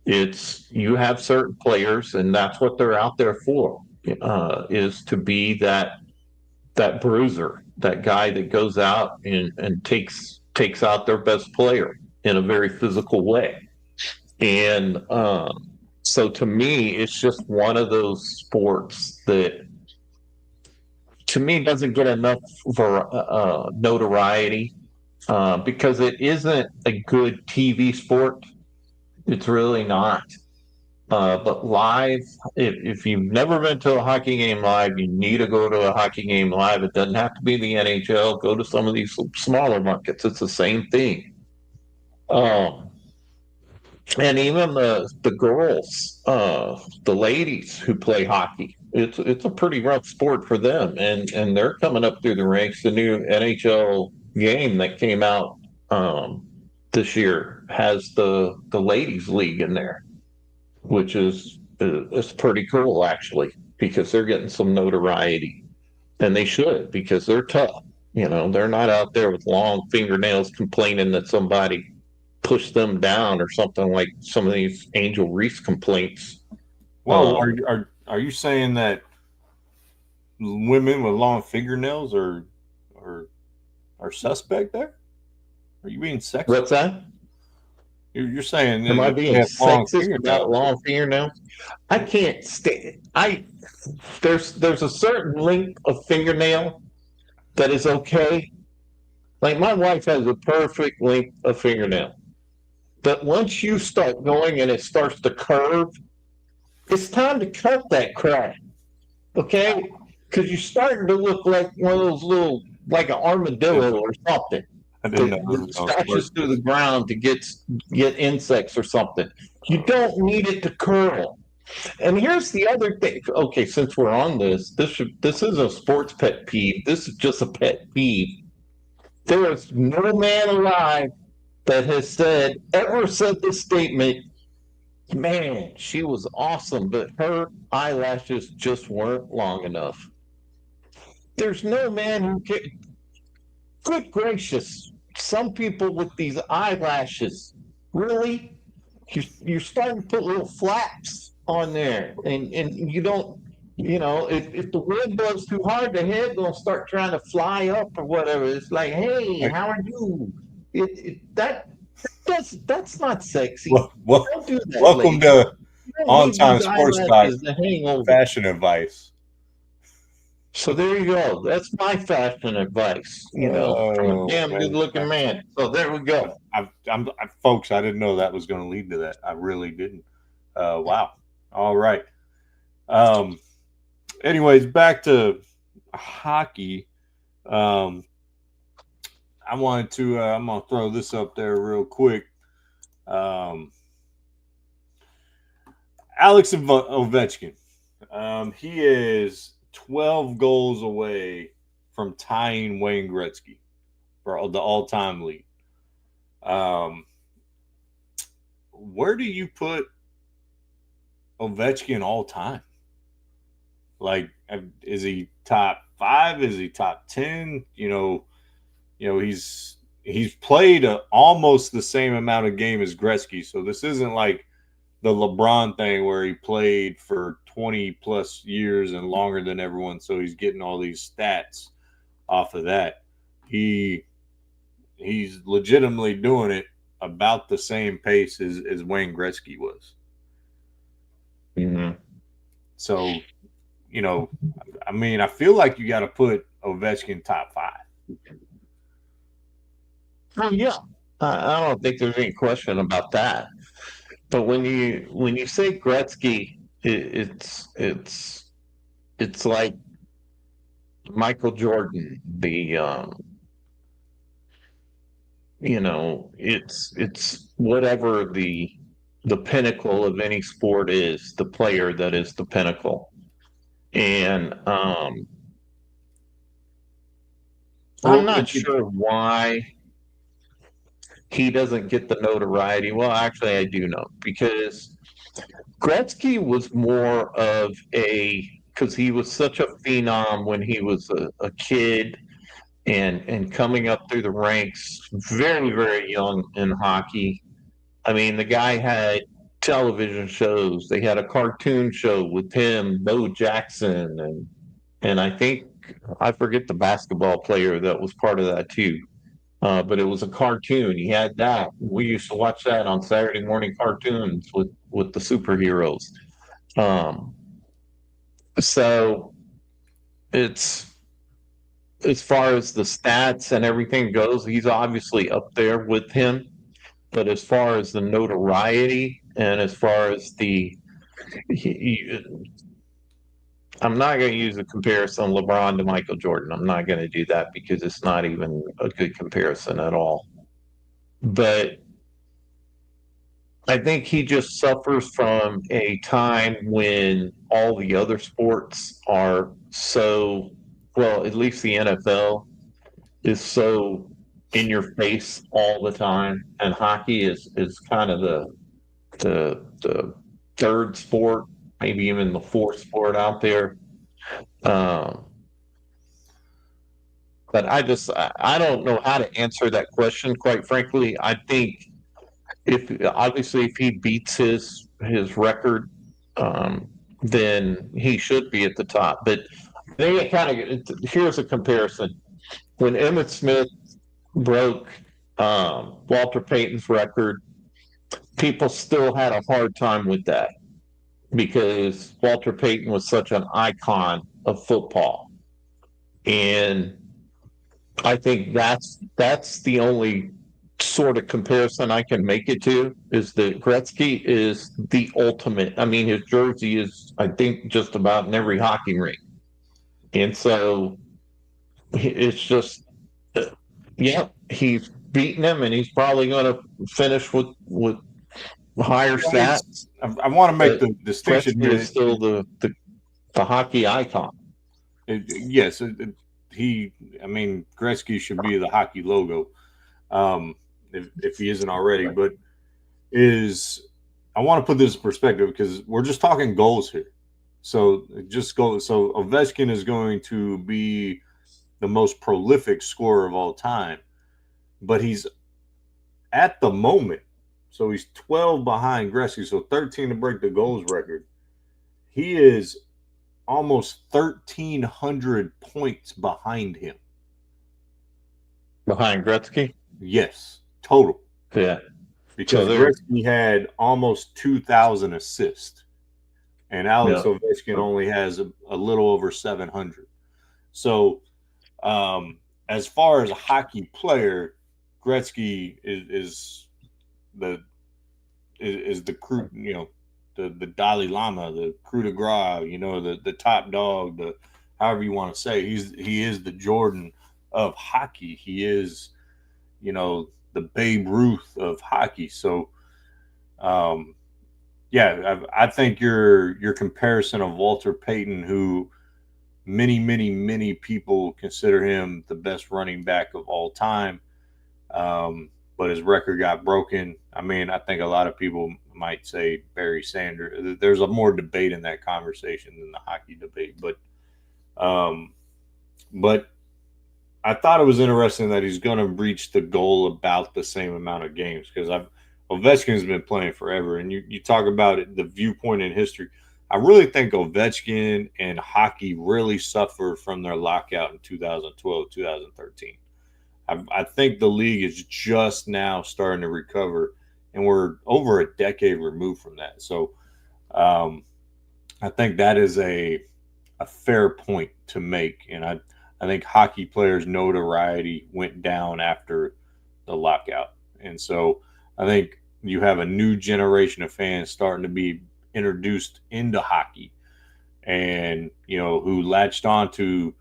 it's you have certain players and that's what they're out there for is to be that bruiser, that guy that goes out and takes out their best player in a very physical way. And so to me, it's just one of those sports that to me doesn't get enough for notoriety because it isn't a good TV sport. It's really not. But live, if you've never been to a hockey game live, you need to go to a hockey game live. It doesn't have to be the NHL. Go to some of these smaller markets. It's the same thing. And even the girls, the ladies who play hockey, it's a pretty rough sport for them, and they're coming up through the ranks. The new NHL game that came out this year has the ladies league in there, which is it's pretty cool actually because they're getting some notoriety, and they should because they're tough. They're not out there with long fingernails complaining that somebody push them down or something like some of these Angel Reese complaints. Well, are you saying that women with long fingernails are suspect there? Are you being sexist? What's that? You're saying am I being sexist about long fingernails? I can't stand. There's a certain length of fingernail that is okay. Like my wife has a perfect length of fingernail. But once you start going and it starts to curve, it's time to cut that crap. Okay? Because you're starting to look like one of those little, like an armadillo or something. I didn't know That scratches through the ground to get insects or something. You don't need it to curl. And here's the other thing. Okay, since we're on this is a sports pet peeve. This is just a pet peeve. There is no man alive that has ever said this statement. Man, she was awesome, but her eyelashes just weren't long enough. There's no man who can. Good gracious, some people with these eyelashes, really? You're starting to put little flaps on there, and you don't. If the wind blows too hard, the head gonna start trying to fly up or whatever. It's like, hey, how are you? That's not sexy. Don't do that, Welcome lady. to You don't On need Time these Sports Talk eyelashes to hang over. fashion advice. So there you go. That's my fashion advice. From a damn good-looking man. So there we go. Folks, I didn't know that was going to lead to that. I really didn't. Wow. All right. Anyways, back to hockey. I'm going to throw this up there real quick. Alex Ovechkin. He is 12 goals away from tying Wayne Gretzky for the all-time lead. Where do you put Ovechkin all time? Like, is he top 5? Is he top 10? He's played almost the same amount of game as Gretzky, so this isn't like the LeBron thing where he played for 20 plus years and longer than everyone, so he's getting all these stats off of that. He's legitimately doing it about the same pace as Wayne Gretzky was. Mm-hmm. So, I feel like you got to put Ovechkin top 5. Oh yeah, I don't think there's any question about that. But when you say Gretzky, it's like Michael Jordan. It's whatever the pinnacle of any sport is, the player that is the pinnacle. And I'm not sure why he doesn't get the notoriety. Well, actually, I do know, because Gretzky was more of because he was such a phenom when he was a kid and coming up through the ranks very, very young in hockey. I mean, the guy had television shows. They had a cartoon show with him, Bo Jackson, and I forget the basketball player that was part of that too. But it was a cartoon. He had that. We used to watch that on Saturday morning cartoons with the superheroes. So it's, as far as the stats and everything goes, he's obviously up there with him. But as far as the notoriety and as far as I'm not going to use a comparison LeBron to Michael Jordan. I'm not going to do that because it's not even a good comparison at all. But I think he just suffers from a time when all the other sports are so, well, at least the NFL is so in your face all the time, and hockey is kind of the third sport, maybe even the fourth sport out there. But I don't know how to answer that question, quite frankly. I think if he beats his record, then he should be at the top. But they here's a comparison. When Emmitt Smith broke Walter Payton's record, people still had a hard time with that because Walter Payton was such an icon of football. And I think that's the only sort of comparison I can make it to, is that Gretzky is the ultimate. I mean, his jersey is, I think, just about in every hockey rink. And so it's just, yeah, he's beaten him, and he's probably going to finish with higher stats. I want to make the distinction Gretzky here. is still the hockey icon. Yes, I mean, Gretzky should be the hockey logo, if he isn't already. But I want to put this in perspective because we're just talking goals here. So So Ovechkin is going to be the most prolific scorer of all time, but he's at the moment. So he's 12 behind Gretzky, so 13 to break the goals record. He is almost 1,300 points behind him. Behind Gretzky? Yes, total. Yeah. Because Gretzky had almost 2,000 assists, and Alex Ovechkin only has a little over 700. So, as far as a hockey player, Gretzky is the crew, the Dalai Lama, the coup de grace, the top dog, the however you want to say. He is the Jordan of hockey. He is, the Babe Ruth of hockey. So, I think your comparison of Walter Payton, who many people consider him the best running back of all time, but his record got broken. I mean, I think a lot of people might say Barry Sanders. There's a more debate in that conversation than the hockey debate, but I thought it was interesting that he's going to reach the goal about the same amount of games because Ovechkin's been playing forever, and you talk about it, the viewpoint in history. I really think Ovechkin and hockey really suffered from their lockout in 2012, 2013. I think the league is just now starting to recover, and we're over a decade removed from that. So I think that is a fair point to make, and I think hockey players' notoriety went down after the lockout. And so I think you have a new generation of fans starting to be introduced into hockey and, who latched on to,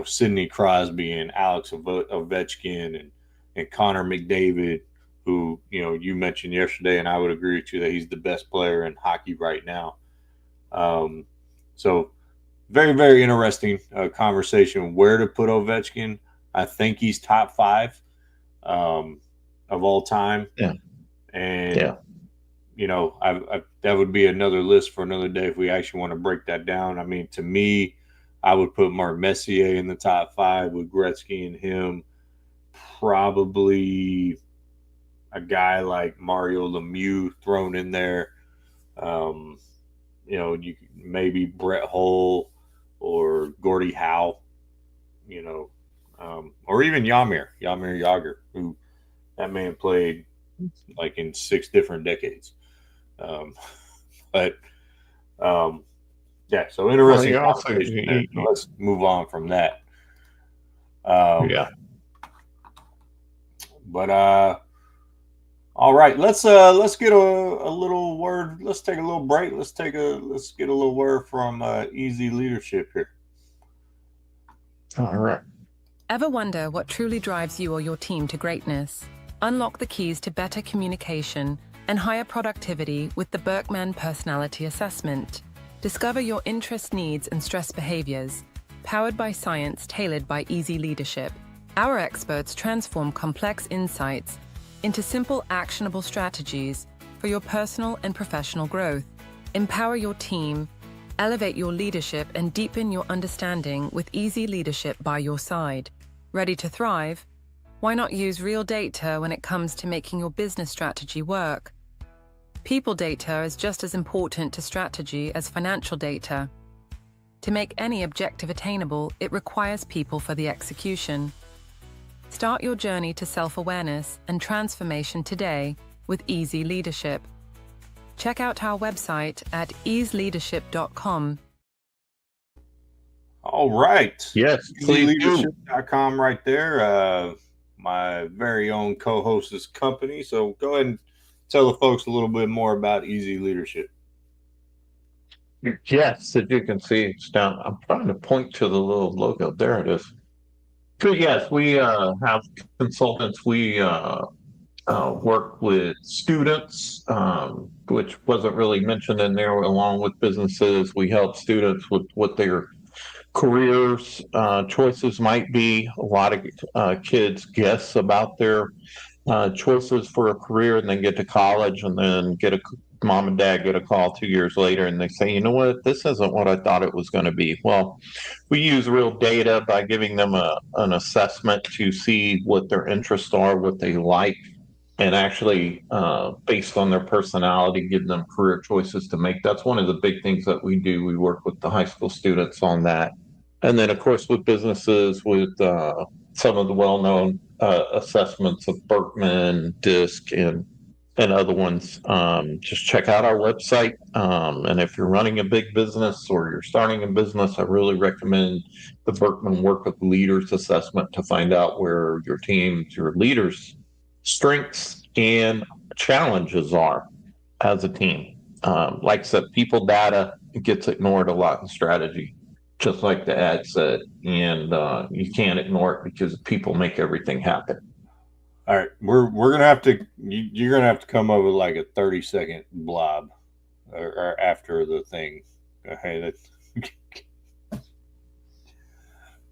Sidney Crosby and Alex Ovechkin and Connor McDavid, who, you mentioned yesterday, and I would agree with you that he's the best player in hockey right now. So very, very interesting conversation where to put Ovechkin. I think he's top 5 of all time. Yeah. And, that would be another list for another day if we actually want to break that down. I mean, to me, I would put Mark Messier in the top 5 with Gretzky and him. Probably a guy like Mario Lemieux thrown in there. You maybe Brett Hull or Gordie Howe, or even Jaromir Jagr, who that man played like in 6 different decades. So interesting. Let's move on from that. But all right, let's get a little word. Let's take a little break. Let's get a little word from Easy Leadership here. All right. Ever wonder what truly drives you or your team to greatness? Unlock the keys to better communication and higher productivity with the Berkman Personality Assessment. Discover your interest, needs, and stress behaviors. Powered by science, tailored by Easy Leadership. Our experts transform complex insights into simple, actionable strategies for your personal and professional growth. Empower your team, elevate your leadership, and deepen your understanding with Easy Leadership by your side. Ready to thrive? Why not use real data when it comes to making your business strategy work? People data is just as important to strategy as financial data. To make any objective attainable, it requires people for the execution. Start your journey to self-awareness and transformation today with Easy Leadership. Check out our website at easeleadership.com. All right. Yes, please do. EasyLeadership.com right there. My very own co-host's company. So go ahead and tell the folks a little bit more about Easy Leadership. Yes, as you can see, it's down. I'm trying to point to the little logo. There it is. So yes, we have consultants. We work with students, which wasn't really mentioned in there, along with businesses. We help students with what their careers choices might be. A lot of kids guess about their choices for a career and then get to college and then mom and dad get a call 2 years later and they say, you know what, this isn't what I thought it was going to be. Well, we use real data by giving them an assessment to see what their interests are, what they like, and actually, based on their personality, give them career choices to make. That's one of the big things that we do. We work with the high school students on that. And then, of course, with businesses, with some of the well known assessments of Berkman, DISC, and other ones. Just check out our website. And if you're running a big business or you're starting a business, I really recommend the Berkman Work with Leaders assessment to find out where your teams, your leaders' strengths and challenges are as a team. Like I said, people data gets ignored a lot in strategy, just like the ad said, and you can't ignore it because people make everything happen. All right, we're gonna have to. You're gonna have to come up with like a 30-second blob, or after the thing. Okay, that's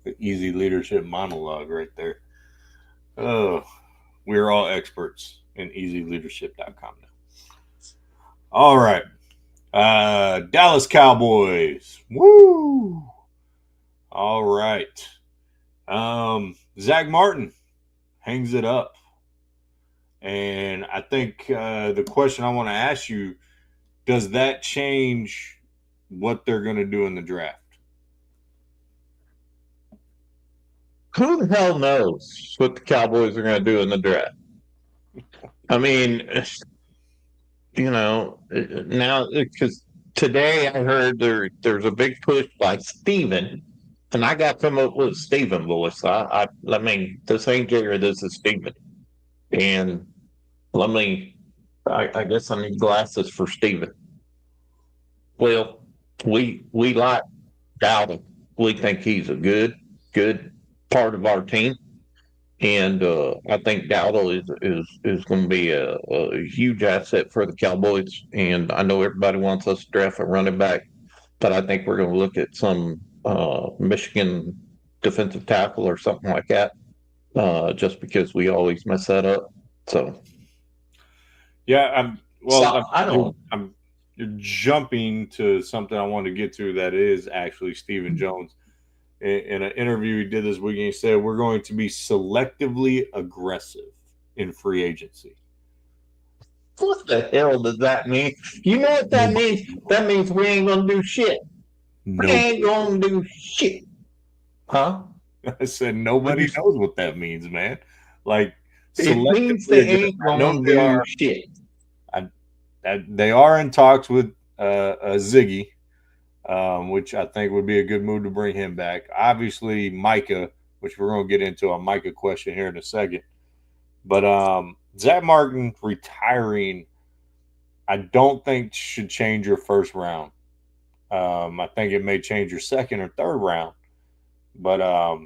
the easy leadership monologue right there. Oh, we're all experts in easyleadership.com now. All right, Dallas Cowboys. Woo! All right, Zach Martin hangs it up. And I think the question I want to ask you, does that change what they're going to do in the draft? Who the hell knows what the Cowboys are going to do in the draft? I mean, you know, now because today I heard there's a big push by Steven, and I got to come up with Steven voice. I mean, this ain't Jerry, this is Steven. And I guess I need glasses for Steven. Well, we like Dowdle. We think he's a good part of our team. And I think Dowdle is going to be a huge asset for the Cowboys. And I know everybody wants us to draft a running back, but I think we're going to look at some Michigan defensive tackle or something like that, just because we always mess that up. So, yeah, I'm you're jumping to something I want to get to that is actually Stephen Jones. In an interview he did this weekend, he said we're going to be selectively aggressive in free agency. What the hell does that mean? You know what that means? That means we ain't gonna do shit. We ain't gonna do shit. Huh? I said nobody knows what that means, man. Like it means they ain't gonna do shit. They are in talks with Ziggy, which I think would be a good move to bring him back. Obviously, Micah, which we're going to get into a Micah question here in a second. But Zach Martin retiring, I don't think should change your first round. I think it may change your second or third round. But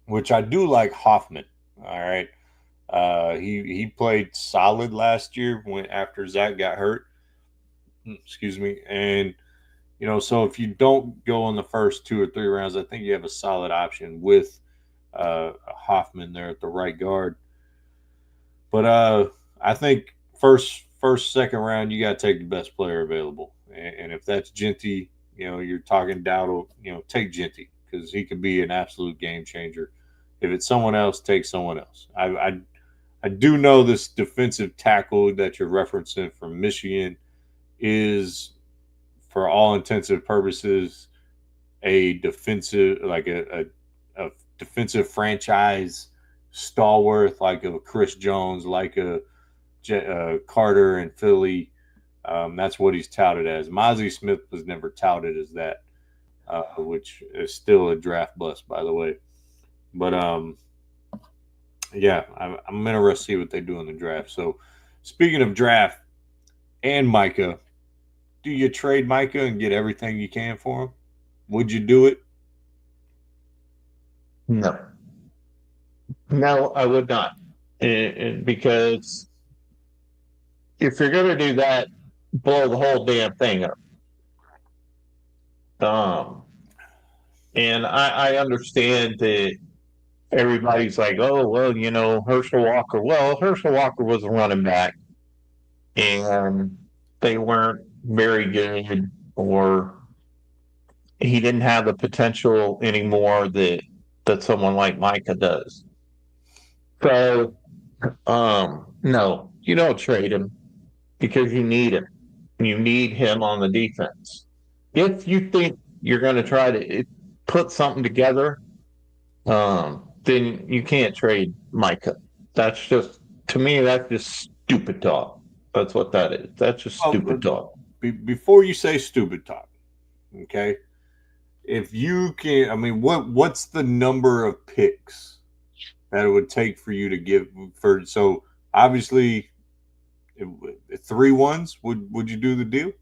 which I do like Hoffman. All right. He played solid last year after Zach got hurt. Excuse me. And you know, so if you don't go in the first 2 or 3 rounds, I think you have a solid option with Hoffman there at the right guard. But I think first, second round, you got to take the best player available. And if that's Genty, you know, you're talking Dowdle, you know, take Genty because he could be an absolute game changer. If it's someone else, take someone else. I do know this defensive tackle that you're referencing from Michigan is, for all intensive purposes, a defensive, like a defensive franchise stalwart, like a Chris Jones, like a Carter in Philly. That's what he's touted as. Mozzie Smith was never touted as that, which is still a draft bust, by the way. But yeah, I'm interested to see what they do in the draft. So, speaking of draft and Micah, do you trade Micah and get everything you can for him? Would you do it? No. No, I would not. because if you're going to do that, blow the whole damn thing up. And I understand that everybody's like, oh, well, Herschel Walker. Well, Herschel Walker was a running back, and they weren't very good, or he didn't have the potential anymore that someone like Micah does. So, no, you don't trade him because you need him. You need him on the defense. If you think you're going to try to put something together, then you can't trade Micah. That's just, to me, that's just stupid talk. That's what that is. That's just stupid talk. Before you say stupid talk, okay? If you can, I mean, what's the number of picks that it would take for you to give for? So obviously, 3 ones. Would you do the deal?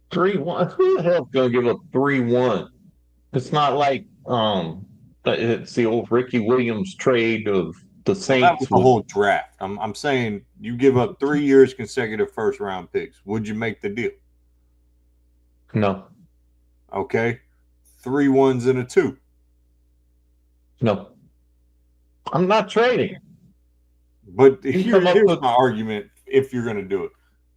3-1. Who the hell's going to give up 3-1? It's not like it's the old Ricky Williams trade of the Saints. That was the whole draft. I'm saying you give up 3 years consecutive first round picks. Would you make the deal? No. Okay. 3 1s and a 2. No. I'm not trading. But here's my argument if you're going to do it.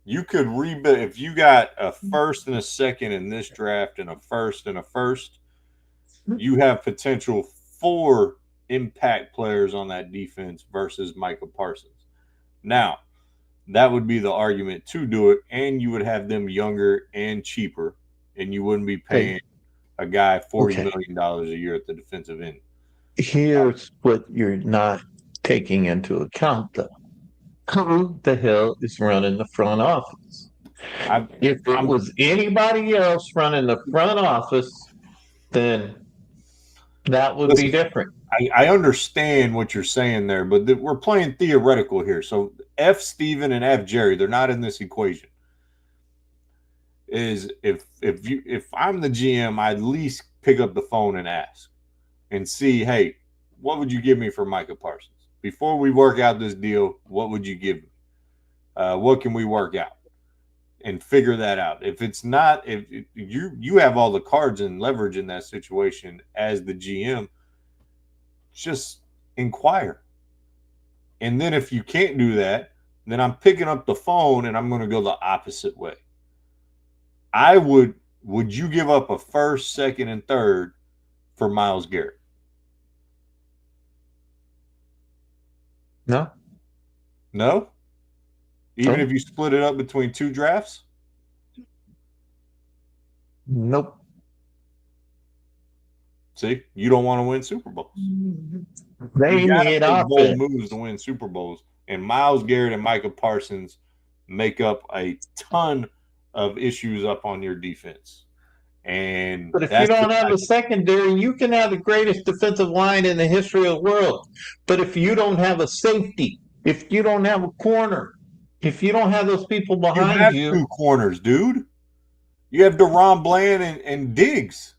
You could rebuild if you got a first and a second in this draft and a first and a first, you have potential 4 impact players on that defense versus Micah Parsons. Now, that would be the argument to do it, and you would have them younger and cheaper, and you wouldn't be paying a guy $40 million a year at the defensive end. Here's what you're not taking into account, though. Who the hell is running the front office? If it was anybody else running the front office, then that would be different. I understand what you're saying there, but we're playing theoretical here. So F. Steven and F. Jerry, they're not in this equation. Is if I'm the GM, I'd at least pick up the phone and ask and see, hey, what would you give me for Micah Parsons? Before we work out this deal, what would you give me? What can we work out? And figure that out. If it's not, if you have all the cards and leverage in that situation as the GM, just inquire. And then if you can't do that, then I'm picking up the phone and I'm going to go the opposite way. Would you give up a first, second, and third for Myles Garrett? No. No? Even if you split it up between 2 drafts? Nope. See, you don't want to win Super Bowls. They need bold moves to win Super Bowls. And Myles Garrett and Micah Parsons make up a ton of issues up on your defense. But if you don't have a secondary, you can have the greatest defensive line in the history of the world. But if you don't have a safety, if you don't have a corner, if you don't have those people behind you. You have 2 corners, dude. You have DeRon Bland and Diggs.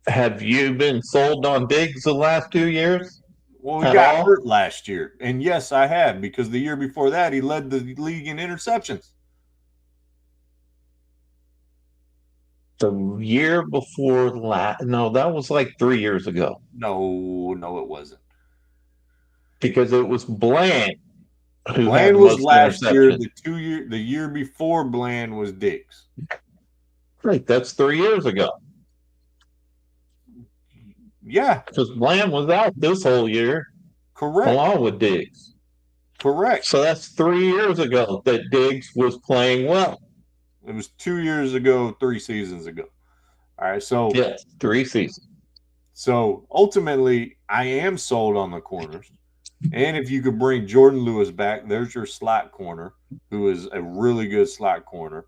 Have you been sold on Diggs the last 2 years? Well, he got hurt last year. And yes, I have, because the year before that, he led the league in interceptions. The year before no, that was like 3 years ago. No, it wasn't. Because it was Bland. Bland was last year. The year before Bland was Diggs. Right, that's 3 years ago. Yeah. Because Bland was out this whole year. Correct. Along with Diggs. Correct. So that's 3 years ago that Diggs was playing well. It was 2 years ago, 3 seasons ago. All right, so yes, 3 seasons. So ultimately, I am sold on the corners. And if you could bring Jordan Lewis back, there's your slot corner, who is a really good slot corner.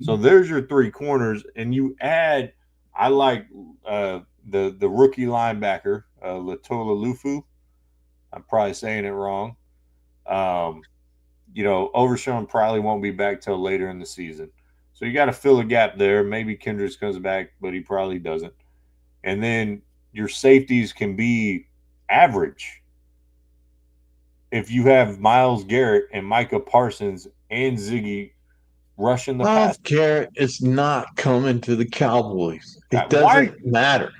So there's your 3 corners, and you add. I like the rookie linebacker, Latola Lufu. I'm probably saying it wrong. Overshown probably won't be back till later in the season. So you got to fill a gap there. Maybe Kendricks comes back, but he probably doesn't. And then your safeties can be average if you have Myles Garrett and Micah Parsons and Ziggy rushing the Myles pass. Garrett is not coming to the Cowboys. It Why? doesn't matter.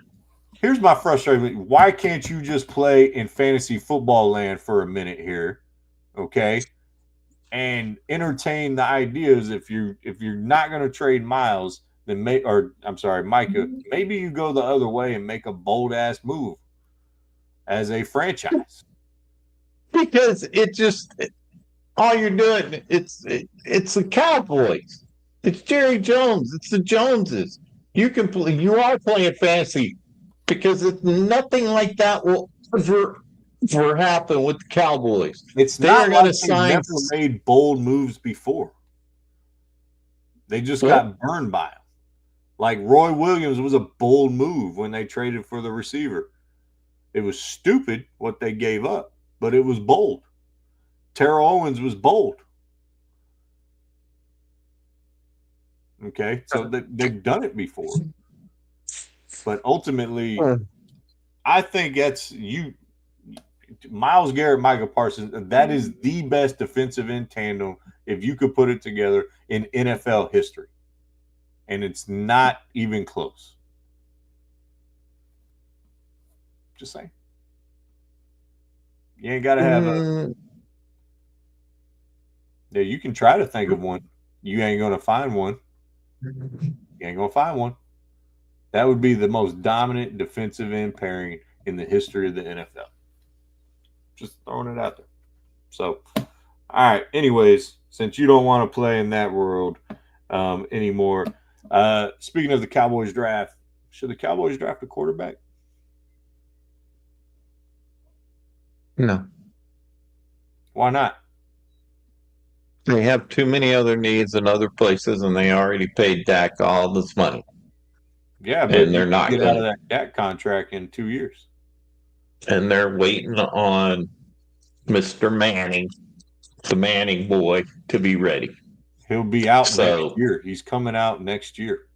Here's my frustration. Why can't you just play in fantasy football land for a minute here, okay, and entertain the ideas? If you're not going to trade Myles, then Micah, maybe you go the other way and make a bold ass move as a franchise. Because all you're doing, it's the Cowboys. It's Jerry Jones. It's the Joneses. You are playing fantasy because nothing like that will ever happen with the Cowboys. They are going to sign. Never made bold moves before. They just got burned by them. Like Roy Williams was a bold move when they traded for the receiver. It was stupid what they gave up, but it was bold. Terrell Owens was bold. Okay, so they've done it before. But ultimately, I think that's Myles Garrett, Micah Parsons, that is the best defensive end tandem if you could put it together in NFL history. And it's not even close. Just saying. You ain't got to have Yeah, you can try to think of one. You ain't going to find one. You ain't going to find one. That would be the most dominant defensive end pairing in the history of the NFL. Just throwing it out there. So, all right. Anyways, since you don't want to play in that world anymore, speaking of the Cowboys draft, should the Cowboys draft a quarterback? No. Why not? They have too many other needs in other places, and they already paid Dak all this money. Yeah, but they're not get out of that Dak contract in 2 years. And they're waiting on Mr. Manning, the Manning boy, to be ready. He'll be out next year. He's coming out next year.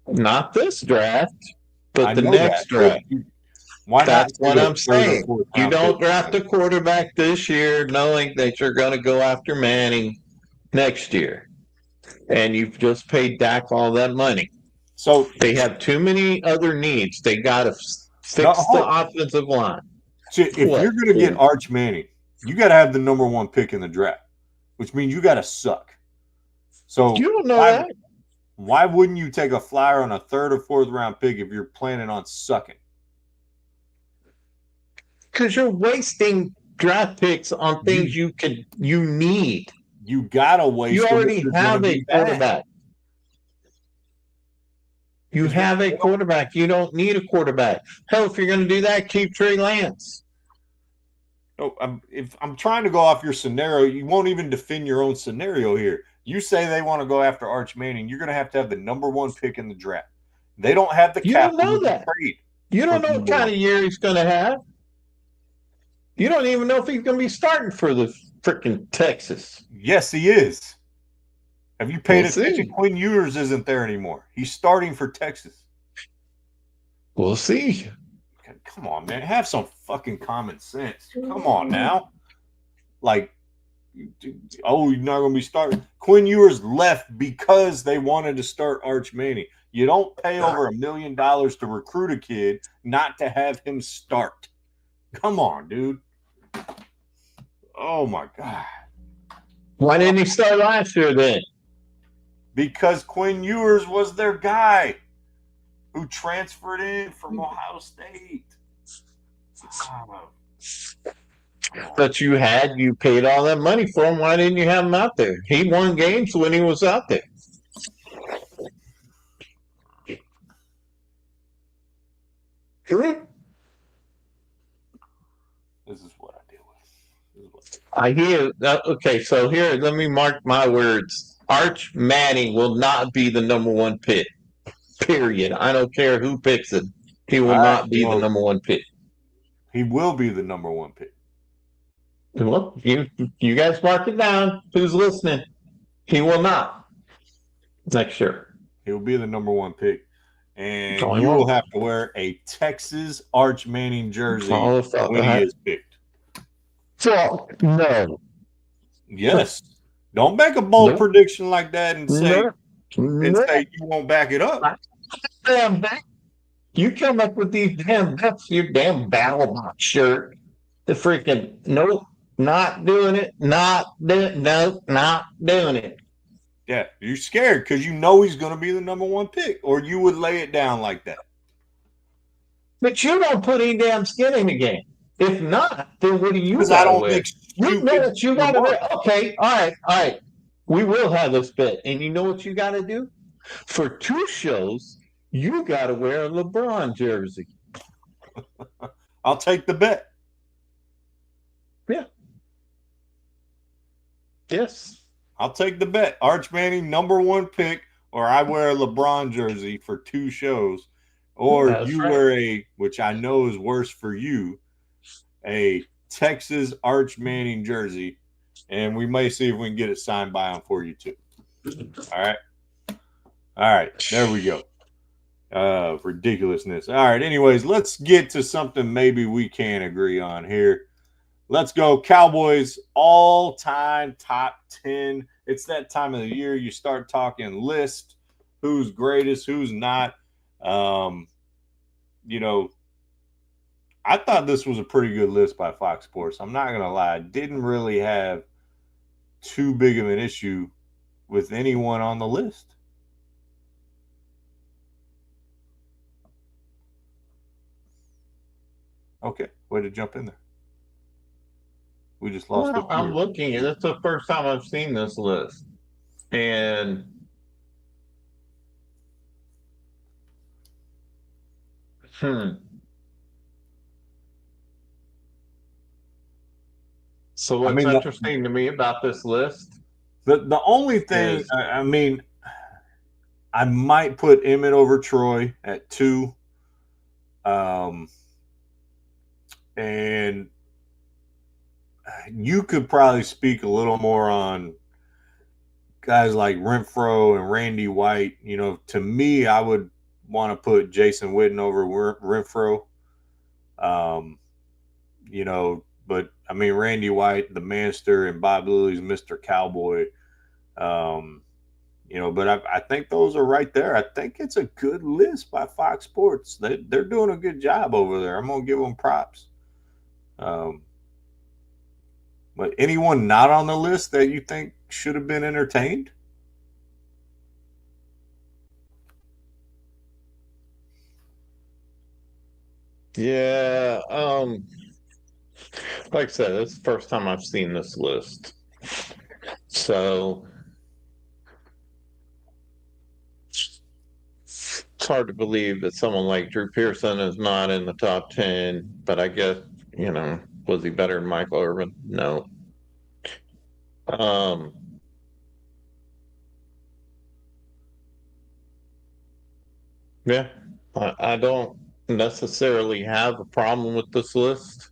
Not this draft, but the next draft. Why That's what I'm saying. You don't draft a quarterback this year knowing that you're going to go after Manning next year. And you've just paid Dak all that money. So they have too many other needs. They got to fix the offensive line. If you're going to get Arch Manning, you got to have the number one pick in the draft, which means you got to suck. So you don't know that. Why wouldn't you take a flyer on a third or fourth round pick if you're planning on sucking? Because you're wasting draft picks on things you need. You gotta waste. You already have a quarterback. You have a quarterback. You don't need a quarterback. Hell, if you're going to do that, keep Trey Lance. No, if I'm trying to go off your scenario, you won't even defend your own scenario here. You say they want to go after Arch Manning. You're going to have the number one pick in the draft. They don't have the cap. You don't know that. You don't know what kind of year he's going to have. You don't even know if he's going to be starting for the freaking Texas. Yes, he is. Have you paid attention? Quinn Ewers isn't there anymore. He's starting for Texas. We'll see. Come on, man. Have some fucking common sense. Come on now. Like, you're not going to be starting. Quinn Ewers left because they wanted to start Arch Manning. You don't pay over $1 million to recruit a kid not to have him start. Come on, dude. Oh, my God. Why didn't he start last year then? Because Quinn Ewers was their guy who transferred in from Ohio State. But you paid all that money for him. Why didn't you have him out there? He won games when he was out there. This is what I deal with. I hear. Okay, so here, let me mark my words. Arch Manning will not be the number one pick. Period. I don't care who picks him. He will not be the number one pick. He will be the number one pick. Well, you guys mark it down. Who's listening? He will not. Next year. He'll be the number one pick. and all I you will want. have to wear a Texas Arch Manning jersey all I thought when he that. is picked. So, no. Yes. Don't make a bold No. prediction like that and say No. you won't back it up. Damn bet. You come up with these damn bets, your damn battle box shirt. The freaking nope, not doing it, not doing it. Yeah, you're scared because you know he's going to be the number one pick, or you would lay it down like that. But you don't put any damn skin in the game. If not, then what do you Because I got to don't wear? make You know stupid what you got to wear. remarks. Okay, all right. We will have this bet, and you know what you got to do for 2 shows. You got to wear a LeBron jersey. I'll take the bet. Yeah. Yes. I'll take the bet. Arch Manning, number one pick, or I wear a LeBron jersey for 2 shows, or That's you right. wear which I know is worse for you, a Texas Arch Manning jersey, and we may see if we can get it signed by him for you too. All right. There we go. Ridiculousness. All right. Anyways, let's get to something maybe we can agree on here. Let's go Cowboys all-time top 10. It's that time of the year you start talking list, who's greatest, who's not. I thought this was a pretty good list by Fox Sports. I'm not going to lie. I didn't really have too big of an issue with anyone on the list. Okay, way to jump in there. We just lost Well, I'm looking at it. It's the first time I've seen this list. And so what's interesting to me about this list? The only thing, I mean, I might put Emmett over Troy at 2. And you could probably speak a little more on guys like Renfro and Randy White. You know, to me, I would want to put Jason Witten over Renfro. But I mean, Randy White, the Manster, and Bob Lilly's Mr. Cowboy. But I think those are right there. I think it's a good list by Fox Sports. They're doing a good job over there. I'm going to give them props. But anyone not on the list that you think should have been entertained? Yeah. Like I said, it's the first time I've seen this list. So it's hard to believe that someone like Drew Pearson is not in the top 10, but I guess, was he better than Michael Irvin? No. Yeah, I don't necessarily have a problem with this list.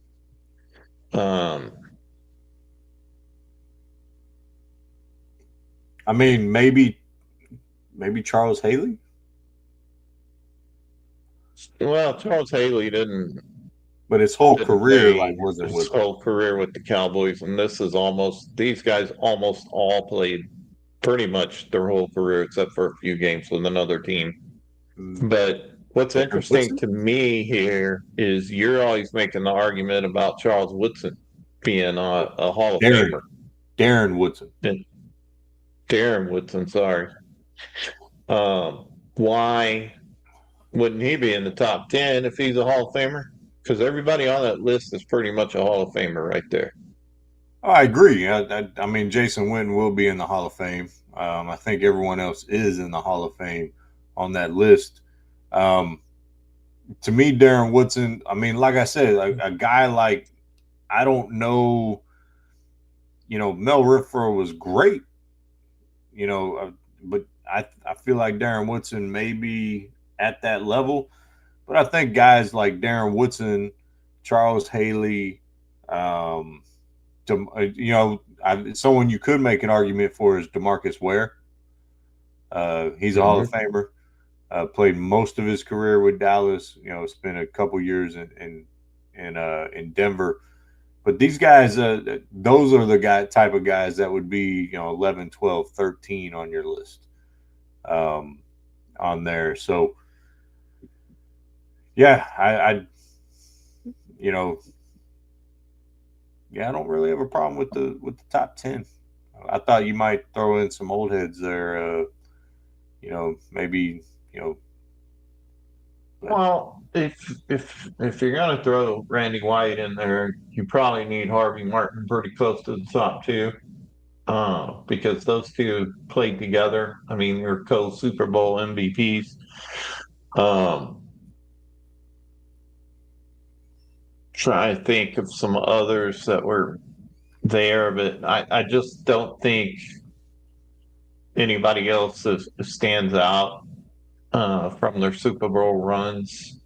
I mean, maybe Charles Haley. Well, Charles Haley didn't. But his whole career, wasn't his with whole career with the Cowboys, and these guys almost all played pretty much their whole career except for a few games with another team. But what's interesting to me here is you're always making the argument about Charles Woodson being a Hall of Famer. Darren Woodson. Darren Woodson, sorry. Why wouldn't he be in the top 10 if he's a Hall of Famer? Because everybody on that list is pretty much a Hall of Famer right there. I agree. I mean, Jason Witten will be in the Hall of Fame. I think everyone else is in the Hall of Fame on that list. To me, Darren Woodson, I mean, like I said, a guy like, I don't know, Mel Renfro was great, but I feel like Darren Woodson may be at that level. But I think guys like Darren Woodson, Charles Haley, someone you could make an argument for is DeMarcus Ware. He's a Hall of Famer. Played most of his career with Dallas. Spent a couple years in Denver. But these guys, those are the type of guys that would be 11, 12, 13 on your list on there. So yeah, I I don't really have a problem with the top 10. I thought you might throw in some old heads there. Maybe Well, if you're gonna throw Randy White in there, you probably need Harvey Martin pretty close to the top two, because those two played together. I mean, they're co-Super Bowl MVPs. Um, Trying to think of some others that were there, but I just don't think anybody else stands out from their Super Bowl runs.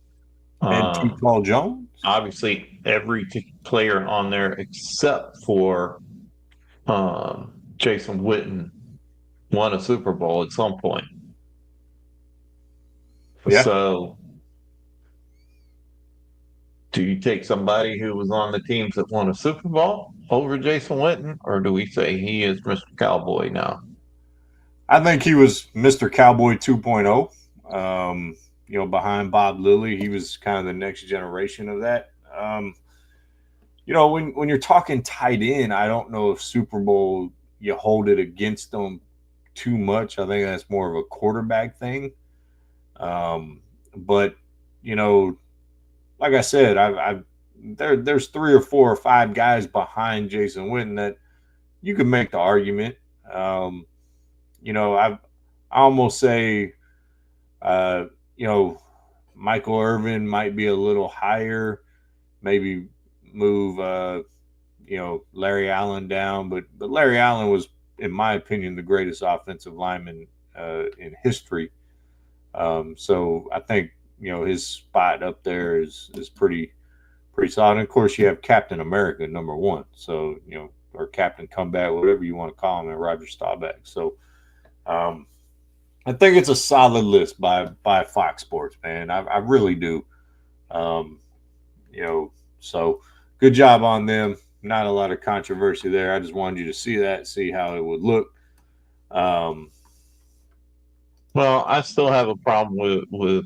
and T. Paul Jones. Obviously, every player on there except for Jason Witten won a Super Bowl at some point. Yeah. So, do you take somebody who was on the teams that won a Super Bowl over Jason Witten, or do we say he is Mr. Cowboy now? I think he was Mr. Cowboy 2.0. Behind Bob Lilly, he was kind of the next generation of that. When you're talking tight end, I don't know if Super Bowl you hold it against them too much. I think that's more of a quarterback thing. But like I said, there's 3 or 4 or 5 guys behind Jason Witten that you could make the argument. I almost say, Michael Irvin might be a little higher, maybe move, Larry Allen down, but Larry Allen was, in my opinion, the greatest offensive lineman in history. So I think his spot up there is pretty solid. And of course, you have Captain America #1, so or Captain Comeback, whatever you want to call him, and Roger Staubach. So I think it's a solid list by Fox Sports, man. I really do. So good job on them. Not a lot of controversy there. I just wanted you to see that, see how it would look. Well, I still have a problem with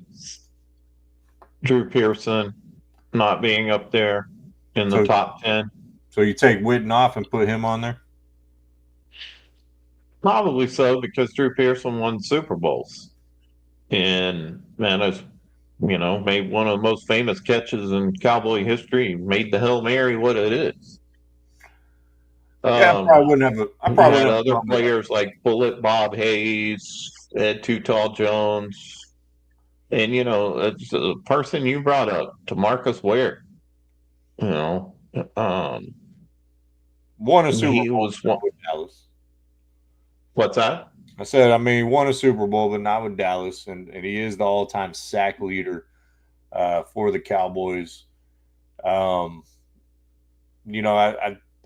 Drew Pearson not being up there in the top 10. So you take Witten off and put him on there? Probably so, because Drew Pearson won Super Bowls. And man, as made one of the most famous catches in Cowboy history, made the Hail Mary what it is. Yeah, I probably wouldn't have other players like Bullet Bob Hayes, Ed Too Tall Jones, and it's a person you brought up, DeMarcus Ware. Won a Super Bowl with Dallas. What's that? I said, won a Super Bowl, but not with Dallas, and he is the all-time sack leader for the Cowboys.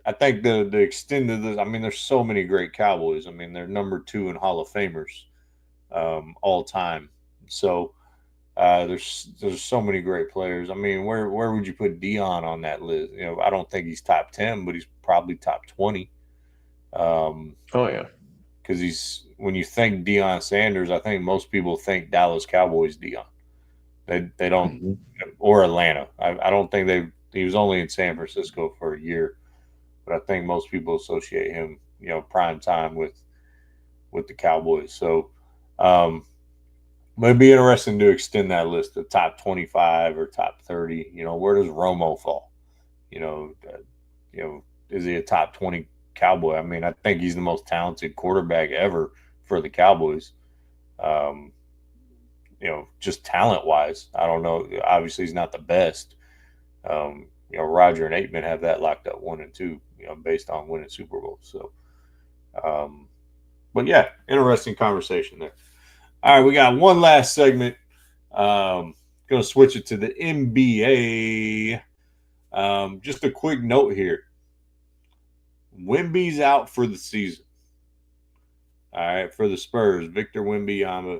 I think the extent of this, there's so many great Cowboys. They're #2 in Hall of Famers all time. So there's so many great players. Where would you put Dion on that list? I don't think he's top 10, but he's probably top 20. Oh yeah, because when you think Deion Sanders, I think most people think Dallas Cowboys Deion. They don't, or Atlanta. I don't think he was only in San Francisco for a year, but I think most people associate him, prime time with the Cowboys. So it'd be interesting to extend that list to top 25 or top 30. Where does Romo fall? Is he a top 20 Cowboy? I think he's the most talented quarterback ever for the Cowboys. Just talent wise, I don't know. Obviously, he's not the best. Roger and Aikman have that locked up 1 and 2, based on winning Super Bowls. So, but yeah, interesting conversation there. All right, we got one last segment. Going to switch it to the NBA. Just a quick note here. Wemby's out for the season. All right, for the Spurs, Victor Wembanyama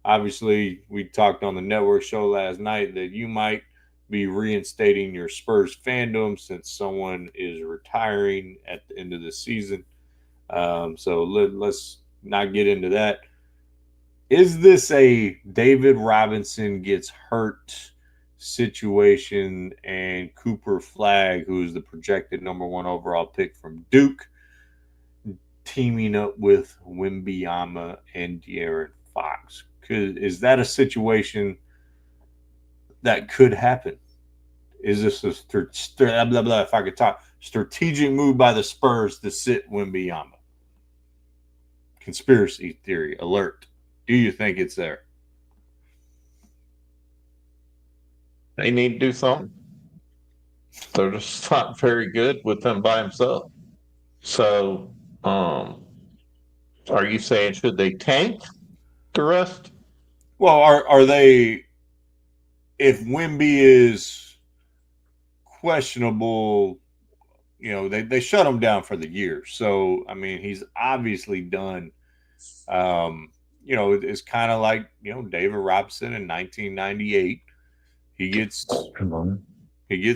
Obviously, we talked on the network show last night that you might be reinstating your Spurs fandom since someone is retiring at the end of the season. So let's not get into that. Is this a David Robinson gets hurt situation and Cooper Flag, who's the projected number 1 overall pick from Duke, teaming up with Wimbyama and De'Aaron Fox? Is that a situation that could happen? Is this a if I could talk, strategic move by the Spurs to sit Wimbyama? Conspiracy theory alert. Do you think it's there? They need to do something. They're just not very good with him by himself. So, are you saying should they tank the rest? Well, are they? If Wimby is questionable, they shut him down for the year. So I mean, he's obviously done. It's kind of like David Robinson in 1998. He gets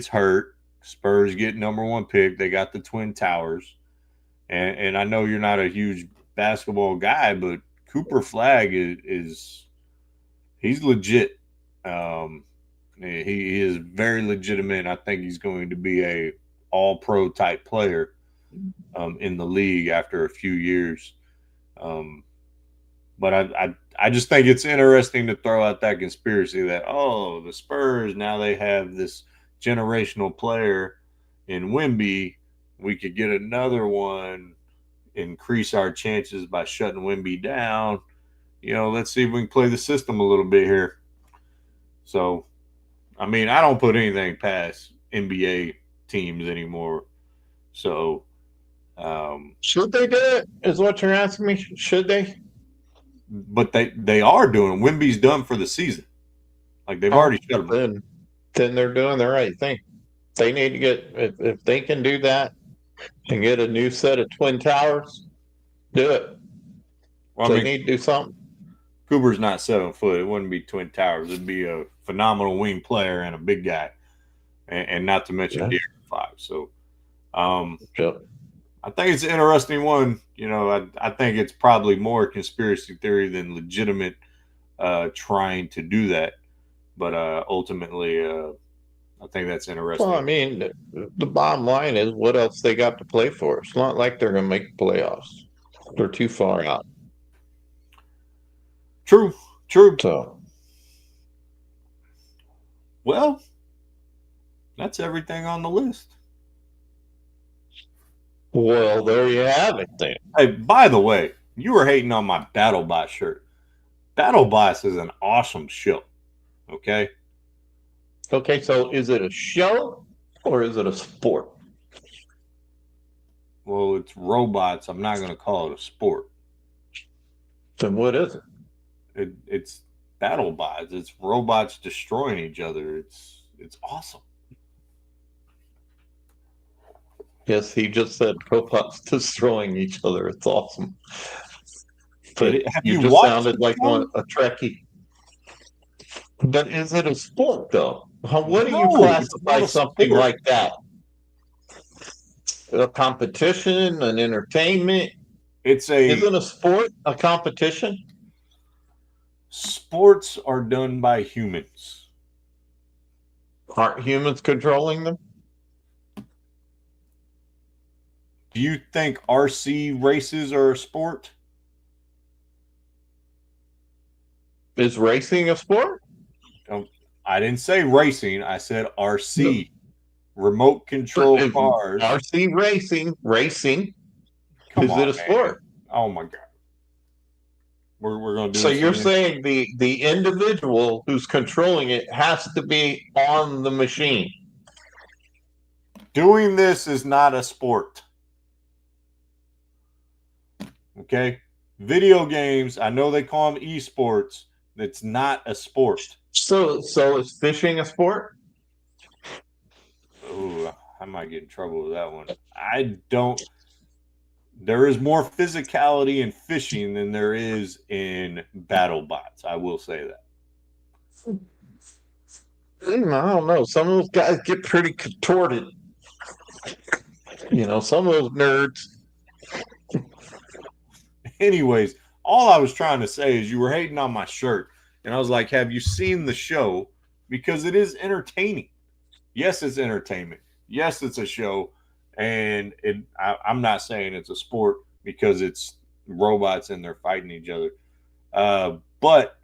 hurt. Spurs get number 1 pick. They got the Twin Towers, and I know you're not a huge basketball guy, but Cooper Flag is he's legit. He is very legitimate. I think he's going to be a all-pro type player in the league after a few years. But I just think it's interesting to throw out that conspiracy that, the Spurs, now they have this generational player in Wimby. We could get another one, increase our chances by shutting Wimby down. Let's see if we can play the system a little bit here. So, I mean, I don't put anything past NBA teams anymore. So, should they do it? Is what you're asking me? Should they? But they are doing. Wimby's done for the season. Like they've already shut him. Then they're doing the right thing. They need to get if they can do that and get a new set of Twin Towers, do it. Well, they need to do something. Cooper's not 7 foot. It wouldn't be Twin Towers. It'd be a phenomenal wing player and a big guy, and not to mention De'Aaron Fox. So, I think it's an interesting one. I think it's probably more conspiracy theory than legitimate trying to do that. But ultimately, I think that's interesting. Well, I mean, the bottom line is what else they got to play for. It's not like they're going to make the playoffs. They're too far out. True. So, well, that's everything on the list. Well, there you have it then. Hey, by the way, you were hating on my BattleBot shirt. BattleBots is an awesome show. Okay? Okay, so is it a show or is it a sport? Well, it's robots. I'm not going to call it a sport. Then what is it? It's BattleBots. It's robots destroying each other. It's awesome. Yes, he just said robots destroying each other. It's awesome. But you just sounded like a Trekkie. But is it a sport, though? What do you classify something like that? A competition, an entertainment? Isn't a sport a competition? Sports are done by humans. Aren't humans controlling them? Do you think RC races are a sport? Is racing a sport? I didn't say racing. I said RC. No. Remote control cars. RC racing. Is it a sport? Oh my God. We're going to do so you're saying the individual who's controlling it has to be on the machine. Doing this is not a sport. Okay? Video games, I know they call them esports. It's not a sport. So is fishing a sport? Oh, I might get in trouble with that one. I don't. there is more physicality in fishing than there is in battle bots. I will say that. I don't know. Some of those guys get pretty contorted. Some of those nerds. Anyways, all I was trying to say is you were hating on my shirt. And I was like, have you seen the show? Because it is entertaining. Yes, it's entertainment. Yes, it's a show. And I'm not saying it's a sport because it's robots and they're fighting each other. But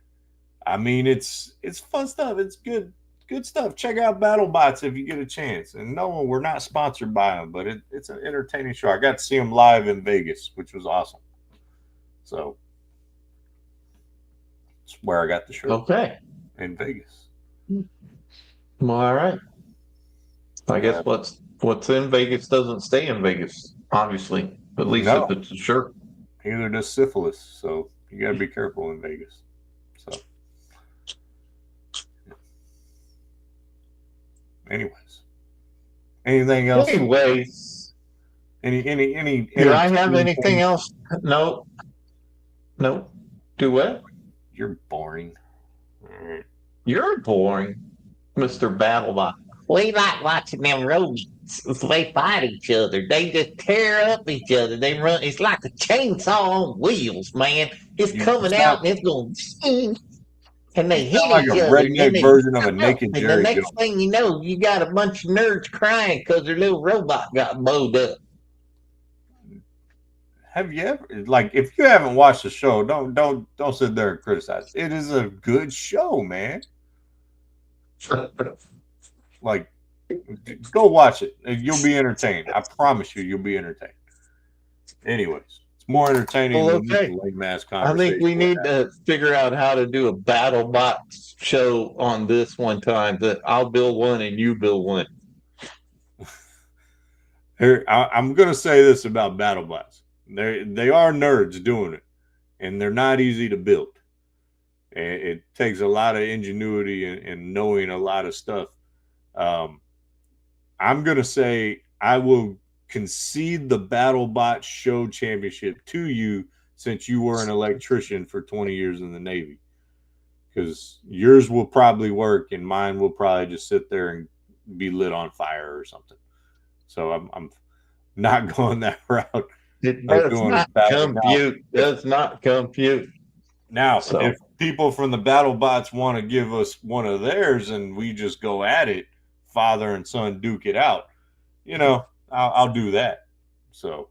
I mean, it's fun stuff. It's good stuff. Check out BattleBots if you get a chance. And no, we're not sponsored by them, but it's an entertaining show. I got to see them live in Vegas, which was awesome. So that's where I got the shirt. Okay. In Vegas. Well, all right. I guess what's in Vegas doesn't stay in Vegas, obviously. At least if it's a shirt. Neither does syphilis. So you got to be careful in Vegas. So, anyways, anything else? Anyways, any. Do I have anything else? No. Do what? You're boring. You're boring, Mr. Battlebot. We like watching them robots. They fight each other. They just tear up each other. They run. It's like a chainsaw on wheels, man. It's coming out and it's going. And they hit like each a other. redneck version of a naked and Jerry the next Jones. thing you know, you got a bunch of nerds crying because their little robot got blowed up. Have you ever, like, if you haven't watched the show, don't sit there and criticize. It is a good show, man. Like, go watch it. You'll be entertained. I promise you'll be entertained. Anyways, it's more entertaining than this lame ass conversation. I think we need to figure out how to do a BattleBot show on this one time. That I'll build one and you build one. Here, I'm gonna say this about BattleBots. They are nerds doing it, and they're not easy to build. And it takes a lot of ingenuity and knowing a lot of stuff. I'm gonna say I will concede the BattleBot show championship to you since you were an electrician for 20 years in the Navy, because yours will probably work and mine will probably just sit there and be lit on fire or something. So I'm not going that route. It does not compute. Does not compute. Now, if people from the BattleBots want to give us one of theirs and we just go at it, father and son duke it out, I'll do that. So,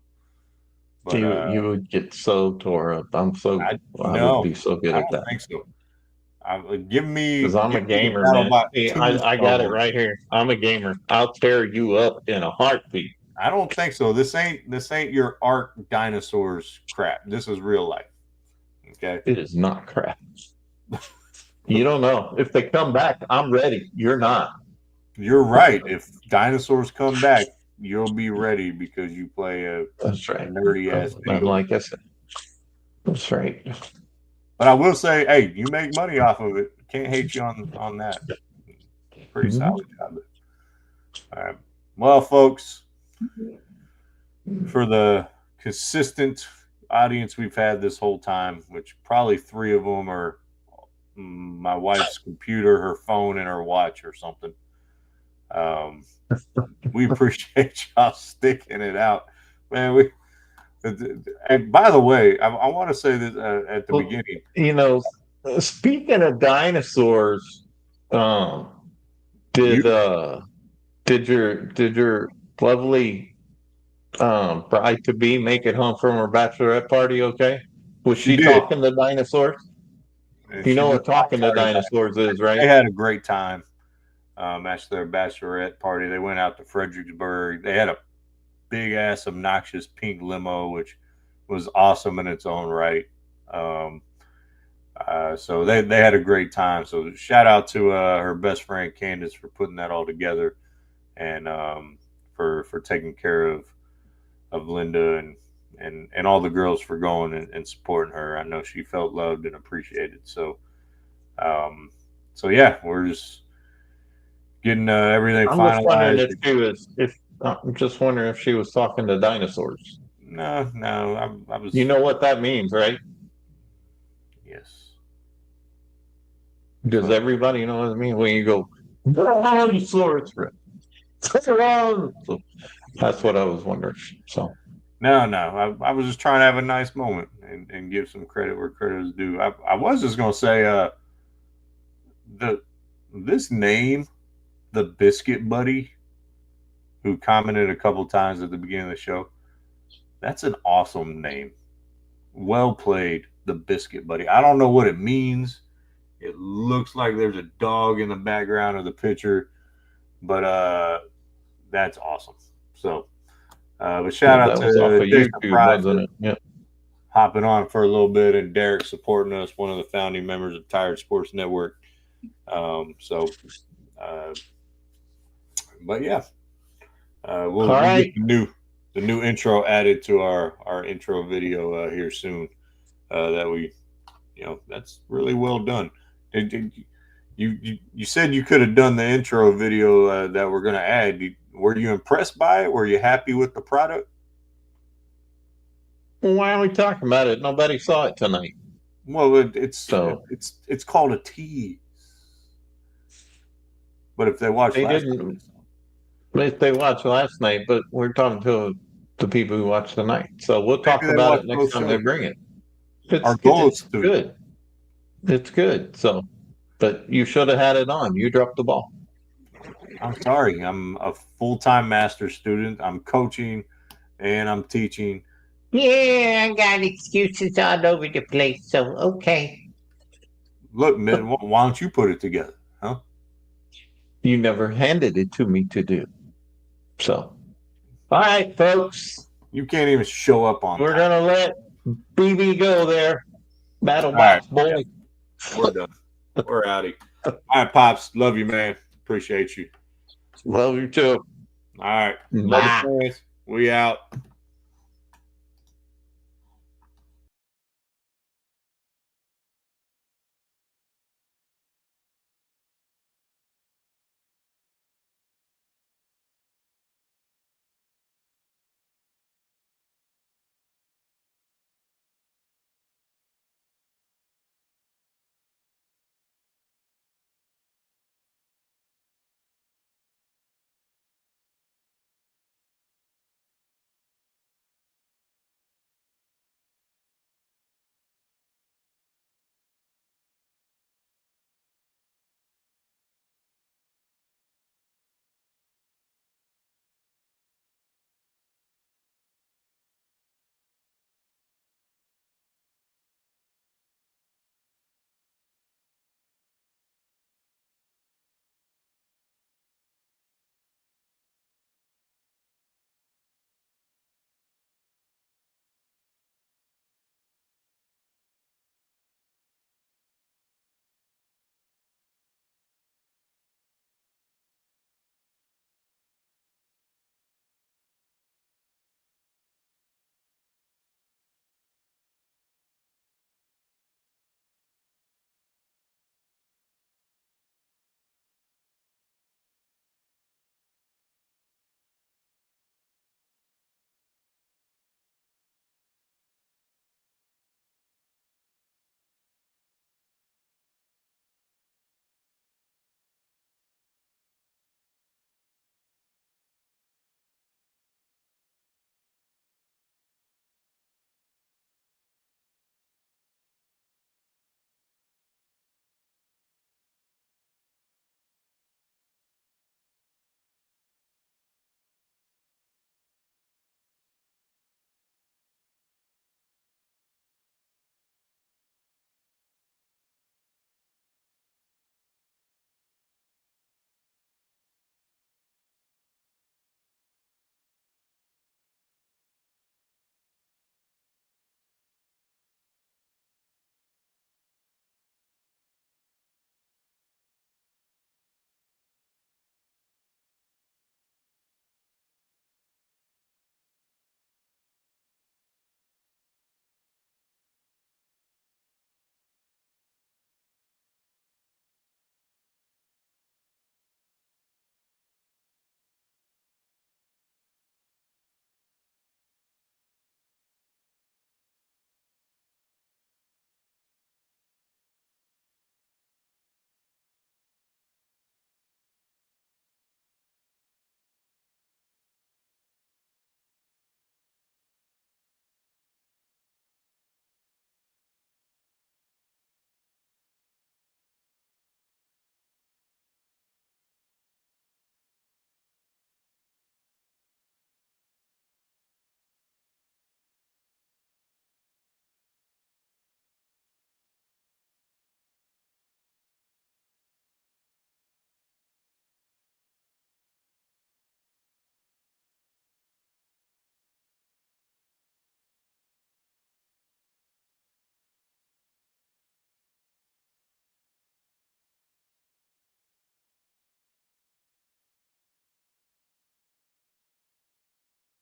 but you would get so tore up. I would be so good at that. I think so. Give me, because I'm a gamer, man. I got it right here. I'm a gamer. I'll tear you up in a heartbeat. I don't think so. This ain't your Ark dinosaurs crap. This is real life. Okay. It is not crap. You don't know. If they come back, I'm ready. You're not. You're right. If dinosaurs come back, you'll be ready because you play that's right. nerdy ass video. Like I said. That's right. But I will say, hey, you make money off of it. Can't hate you on that. Pretty solid job. All right. Well, folks, for the consistent audience we've had this whole time, which probably 3 of them are my wife's computer, her phone, and her watch or something. We appreciate y'all sticking it out, man. And by the way, I want to say this at the beginning. Speaking of dinosaurs, did your lovely bride to be make it home from her bachelorette party? Okay, was she talking to dinosaurs? You know what talking to dinosaurs is, right? They had a great time at their bachelorette party. They went out to Fredericksburg. They had a big ass obnoxious pink limo, which was awesome in its own right. So they had a great time. So shout out to her best friend Candace for putting that all together, and for taking care of Linda and all the girls for going and supporting her. I know she felt loved and appreciated. So yeah, we're just getting everything finalized. I'm just wondering if she was talking to dinosaurs. No. I was. You know what that means, right? Yes. Does everybody know what it means when you go, so that's what I was wondering. So No. I was just trying to have a nice moment and give some credit where credit is due. I was just gonna say, this name, the Biscuit Buddy, who commented a couple times at the beginning of the show, that's an awesome name. Well played, the Biscuit Buddy. I don't know what it means. It looks like there's a dog in the background of the picture, but that's awesome. So, but shout out that was off to of Jason YouTube, Fry wasn't for it? Yeah. hopping on for a little bit, and Derek supporting us, one of the founding members of Tired Sports Network. But yeah, we'll right. get the new intro added to our intro video here soon. That we, that's really well done. You said you could have done the intro video that we're going to add. Were you impressed by it? Were you happy with the product? Well, why are we talking about it? Nobody saw it tonight. Well, it's called a tease. But if they watched if they watched last night, but we're talking to the people who watched tonight. So we'll talk about it next time they bring it. Our goal is good. It's good. So, but you should have had it on. You dropped the ball. I'm sorry. I'm a full-time master's student. I'm coaching and I'm teaching. Yeah, I got excuses all over the place. So, okay. Look, man, why don't you put it together, huh? You never handed it to me to do. So, all right, folks. You can't even show up on We're going to let BB go there. Battle Box boy. Yeah. We're done. We're outie. All right, Pops. Love you, man. Appreciate you. Love you too. All right. Love you, we out.